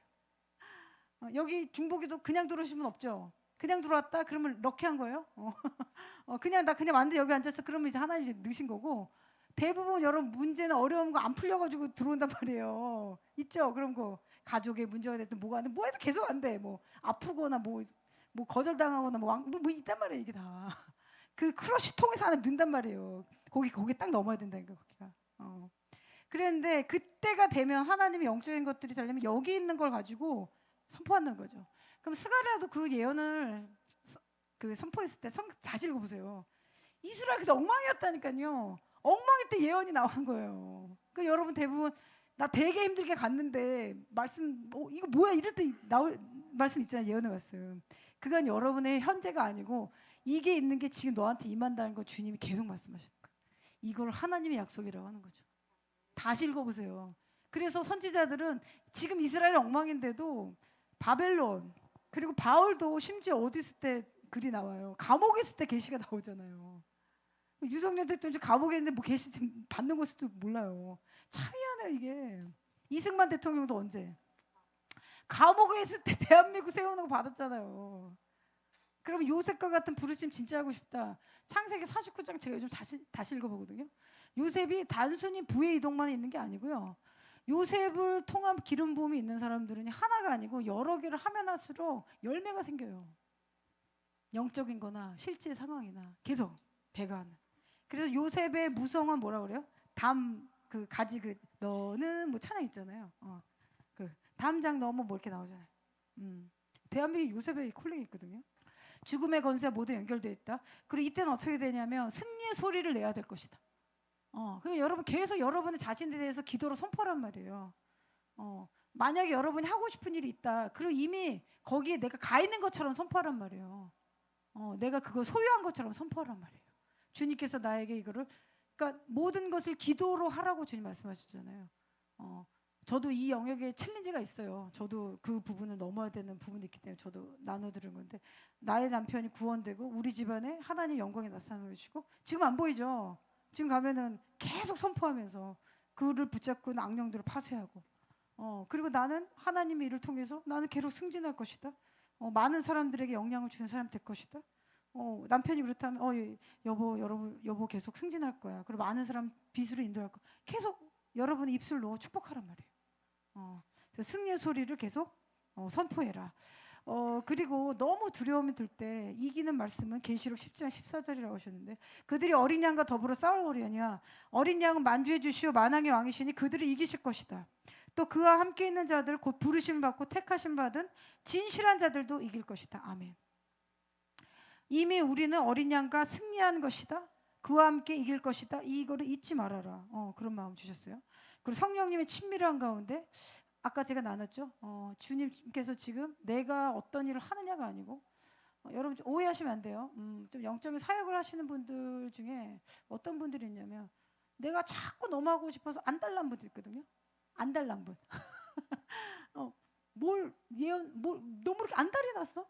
여기 중보기도 그냥 들어오신 분 없죠? 그냥 들어왔다 그러면 럭키한 거예요. 그냥 나 그냥 왔는데 여기 앉았어 그러면 이제 하나님 이제 넣으신 거고, 대부분 여러분 문제는 어려운 거 안 풀려가지고 들어온단 말이에요. 있죠? 그런 거 가족의 문제가 됐든 뭐가 안 돼, 뭐 해도 계속 안 돼. 뭐 아프거나 뭐 거절당하거나 뭐 있단 말이에요. 이게 다 그 크러쉬 통해서 하나 넣는단 말이에요. 거기 딱 넘어야 된다니까 거기가. 그랬는데 그때가 되면 하나님의 영적인 것들이 되려면 여기 있는 걸 가지고 선포하는 거죠. 그럼 스가랴도 그 예언을 그 선포했을 때 다시 읽어보세요. 이스라엘 그때 엉망이었다니까요. 엉망일 때 예언이 나오는 거예요. 그 여러분 대부분 나 되게 힘들게 갔는데 말씀 이거 뭐야 이럴 때 나올 말씀 있잖아요. 예언의 말씀. 그건 여러분의 현재가 아니고 이게 있는 게 지금 너한테 임한다는 거 주님이 계속 말씀하시는 거예요. 이걸 하나님의 약속이라고 하는 거죠. 다시 읽어보세요. 그래서 선지자들은 지금 이스라엘 엉망인데도 바벨론, 그리고 바울도 심지어 어디 있을 때 글이 나와요. 감옥에 있을 때 계시가 나오잖아요. 유석열 대통령 감옥에 있는데 뭐 계시 받는 것도 몰라요. 참 희한해요 이게. 이승만 대통령도 언제 감옥에 있을 때 대한민국 세우는 거 받았잖아요. 그럼 요셉과 같은 부르심 진짜 하고 싶다. 창세기 49장 제가 요즘 다시 읽어보거든요. 요셉이 단순히 부의 이동만 있는 게 아니고요. 요셉을 통한 기름 부음이 있는 사람들은 하나가 아니고 여러 개를 하면 할수록 열매가 생겨요. 영적인 거나 실제 상황이나 계속 배가하는. 그래서 요셉의 무성은 뭐라 그래요? 그 가지 너는 뭐 찬양 있잖아요. 그 담장 너무 뭐 이렇게 나오잖아요. 대한민국 요셉의 콜링이 있거든요. 죽음의 권세와 모두 연결되어 있다. 그리고 이때는 어떻게 되냐면 승리의 소리를 내야 될 것이다. 그러니까 여러분 계속 여러분의 자신에 대해서 기도로 선포란 말이에요. 만약에 여러분이 하고 싶은 일이 있다. 그리고 이미 거기에 내가 가 있는 것처럼 선포하란 말이에요. 내가 그거 소유한 것처럼 선포하란 말이에요. 주님께서 나에게 이거를, 그러니까 모든 것을 기도로 하라고 주님 말씀하셨잖아요. 저도 이 영역에 챌린지가 있어요. 저도 그 부분을 넘어야 되는 부분이 있기 때문에 저도 나눠드린 건데, 나의 남편이 구원되고 우리 집안에 하나님 영광이 나타나시고, 지금 안 보이죠? 지금 가면은 계속 선포하면서 그를 붙잡고 악령들을 파쇄하고, 그리고 나는 하나님의 일을 통해서 나는 계속 승진할 것이다. 많은 사람들에게 영향을 주는 사람 될 것이다. 남편이 그렇다면 여보 계속 승진할 거야. 그리고 많은 사람 빛으로 인도할 거야. 계속 여러분의 입술로 축복하란 말이에요. 그래서 승리의 소리를 계속 선포해라. 그리고 너무 두려움이 들 때 이기는 말씀은 계시록 10장 14절이라고 하셨는데, 그들이 어린 양과 더불어 싸우려니와 어린 양은 만주해 주시오 만왕의 왕이시니 그들을 이기실 것이다. 또 그와 함께 있는 자들 곧 부르심 받고 택하심 받은 진실한 자들도 이길 것이다. 아멘. 이미 우리는 어린 양과 승리한 것이다. 그와 함께 이길 것이다. 이거를 잊지 말아라. 그런 마음 주셨어요. 그리고 성령님의 친밀한 가운데 아까 제가 나눴죠. 주님께서 지금 내가 어떤 일을 하느냐가 아니고, 여러분 좀 오해하시면 안 돼요. 좀 영적인 사역을 하시는 분들 중에 어떤 분들이 있냐면 내가 자꾸 넘어가고 싶어서 안달난 분들 있거든요. 안달난 분. 뭘 너무 이렇게 안달이 났어?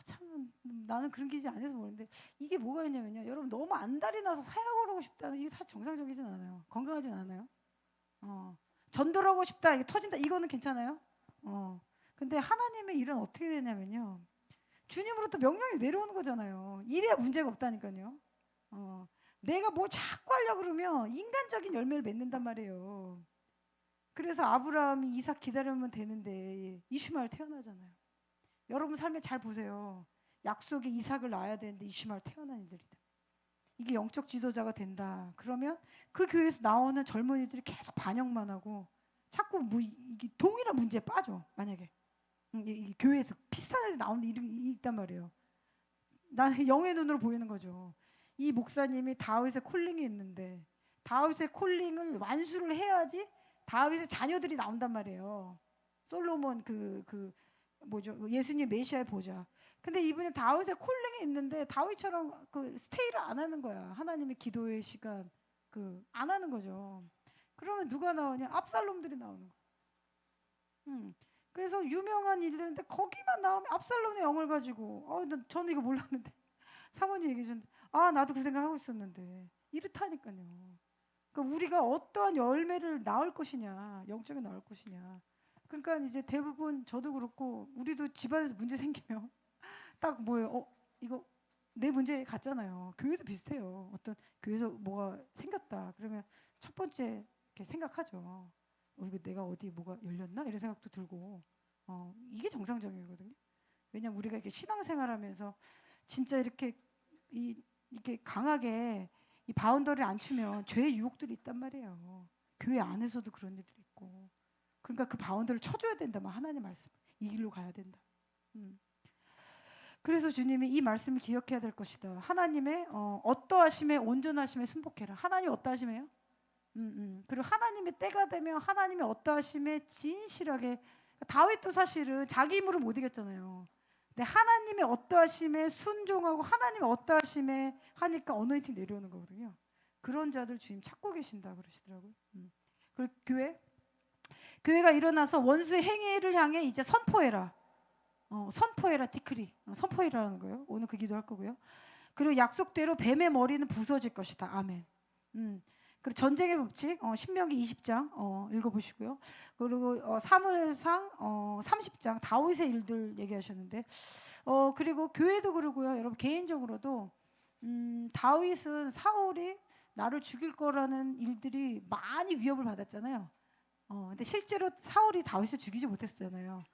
참 나는 그런 기질 안 해서 모르는데, 이게 뭐가 있냐면요. 여러분 너무 안달이 나서 사역을 하고 싶다는 이게 사실 정상적이진 않아요. 건강하진 않아요. 전도하고 싶다, 이게 터진다, 이거는 괜찮아요. 근데 하나님의 일은 어떻게 되냐면요. 주님으로부터 명령이 내려오는 거잖아요. 이래야 문제가 없다니까요. 내가 뭘 자꾸 하려고 그러면 인간적인 열매를 맺는단 말이에요. 그래서 아브라함이 이삭 기다리면 되는데 이슈마엘 태어나잖아요. 여러분 삶에 잘 보세요. 약속의 이삭을 낳아야 되는데 이슈마엘 태어난 이들이다. 이게 영적 지도자가 된다. 그러면 그 교회에서 나오는 젊은이들이 계속 반역만 하고 자꾸 이게 동일한 문제에 빠져. 만약에 이 교회에서 비슷한 애들 나오는 일이 있단 말이에요. 나는 영의 눈으로 보이는 거죠. 이 목사님이 다윗의 콜링이 있는데 다윗의 콜링을 완수를 해야지 다윗의 자녀들이 나온단 말이에요. 솔로몬 뭐죠? 예수님 메시아의 보좌. 근데 이분은 다윗의 콜링이 있는데 다윗처럼 그 스테이를 안 하는 거야. 하나님의 기도의 시간 안 하는 거죠. 그러면 누가 나오냐? 압살롬들이 나오는 거. 그래서 유명한 일들인데 거기만 나오면 압살롬의 영을 가지고 저는 이거 몰랐는데 사모님 얘기해 주는데 나도 그 생각하고 있었는데 이렇다니까요. 그러니까 우리가 어떠한 열매를 낳을 것이냐, 영적인 낳을 것이냐. 그러니까 이제 대부분 저도 그렇고 우리도 집안에서 문제 생기면 딱 뭐예요? 이거 내 문제 같잖아요. 교회도 비슷해요. 어떤 교회에서 뭐가 생겼다 그러면 첫 번째 이렇게 생각하죠. 이거 내가 어디 뭐가 열렸나 이런 생각도 들고, 이게 정상적이거든요. 왜냐면 우리가 이렇게 신앙생활하면서 진짜 이렇게 이렇게 강하게 이 바운더리를 안 추면 죄의 유혹들이 있단 말이에요. 교회 안에서도 그런 일들이 있고. 그러니까 그 바운더리를 쳐줘야 된다. 하나님 말씀 이 길로 가야 된다. 그래서 주님이 이 말씀을 기억해야 될 것이다. 하나님의 어떠하심에 온전하심에 순복해라. 하나님 어떠하심에요? 그리고 하나님의 때가 되면 하나님의 어떠하심에 진실하게. 다윗도 사실은 자기 힘으로 못 이겼잖아요. 근데 하나님의 어떠하심에 순종하고 하나님의 어떠하심에 하니까 어노인팅 내려오는 거거든요. 그런 자들 주님 찾고 계신다 그러시더라고요. 그리고 교회가 일어나서 원수의 행위를 향해 이제 선포해라. 선포해라, 디크리. 선포해라는 거예요. 오늘 그 기도할 거고요. 그리고 약속대로 뱀의 머리는 부서질 것이다. 아멘. 그리고 전쟁의 법칙 신명기 20장 읽어보시고요. 그리고 사무엘상 30장 다윗의 일들 얘기하셨는데, 그리고 교회도 그러고요. 여러분 개인적으로도 다윗은 사울이 나를 죽일 거라는 일들이 많이 위협을 받았잖아요. 근데 실제로 사울이 다윗을 죽이지 못했잖아요.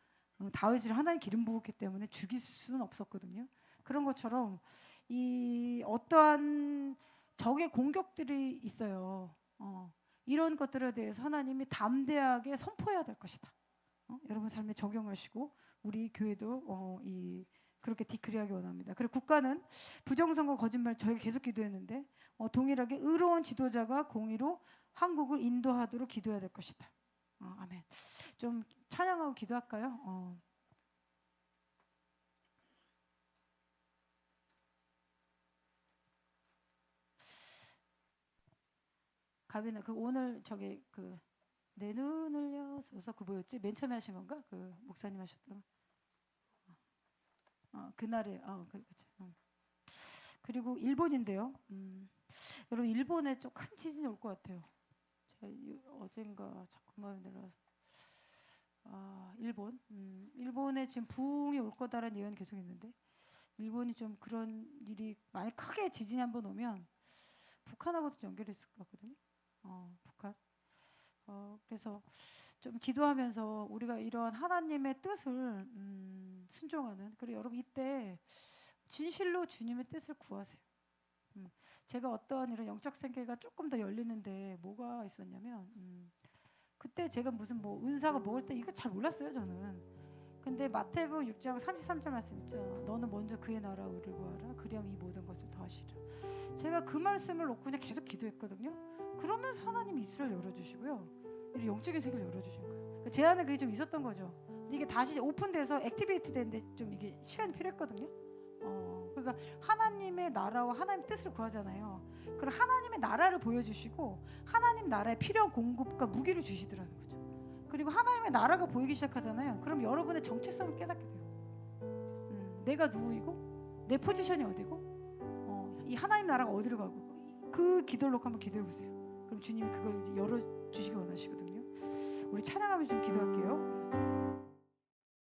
다윗을 하나님 기름 부었기 때문에 죽일 수는 없었거든요. 그런 것처럼 이 어떠한 적의 공격들이 있어요. 이런 것들에 대해서 하나님이 담대하게 선포해야 될 것이다. 여러분 삶에 적용하시고 우리 교회도 그렇게 디크리하기 원합니다. 그리고 국가는 부정선거 거짓말 저희가 계속 기도했는데 동일하게 의로운 지도자가 공의로 한국을 인도하도록 기도해야 될 것이다. 아멘. 좀 찬양하고 기도할까요? 가비나 오늘 내 눈을 여서서 그 뭐였지? 맨 처음에 하신 건가? 그 목사님 하셨던 그날에 그치. 그리고 일본인데요. 여러분 일본에 좀 큰 지진이 올 것 같아요. 제가 어젠가 자꾸 마음에 들어서 일본에 지금 부흥이 올 거다라는 예언이 계속 있는데 일본이 좀 그런 일이 만약 크게 지진이 한번 오면 북한하고도 연결이 있을 것 같거든요. 북한. 그래서 좀 기도하면서 우리가 이런 하나님의 뜻을 순종하는. 그리고 여러분 이때 진실로 주님의 뜻을 구하세요. 제가 어떤 이런 영적 생계가 조금 더 열리는데 뭐가 있었냐면 그때 제가 무슨 뭐 은사가 먹을 때 이거 잘 몰랐어요 저는. 근데 마태복음 6장 33절 말씀 있죠. 너는 먼저 그의 나라와 의를 구하라. 그리하면 이 모든 것을 더하시리라. 제가 그 말씀을 놓고 그냥 계속 기도했거든요. 그러면서 하나님 이스라엘 열어주시고요. 이 영적인 세계를 열어주신 거예요. 그러니까 제 안에 그게 좀 있었던 거죠. 근데 이게 다시 오픈돼서 액티베이트 되는데 좀 이게 시간이 필요했거든요. 그러니까 하나님의 나라와 하나님의 뜻을 구하잖아요. 그럼 하나님의 나라를 보여주시고 하나님 나라에 필요한 공급과 무기를 주시더라는 거죠. 그리고 하나님의 나라가 보이기 시작하잖아요. 그럼 여러분의 정체성을 깨닫게 돼요. 내가 누구이고 내 포지션이 어디고 이 하나님 나라가 어디로 가고 그 기도를 놓고 한번 기도해 보세요. 그럼 주님이 그걸 이제 열어주시기 원하시거든요. 우리 찬양하면서 좀 기도할게요.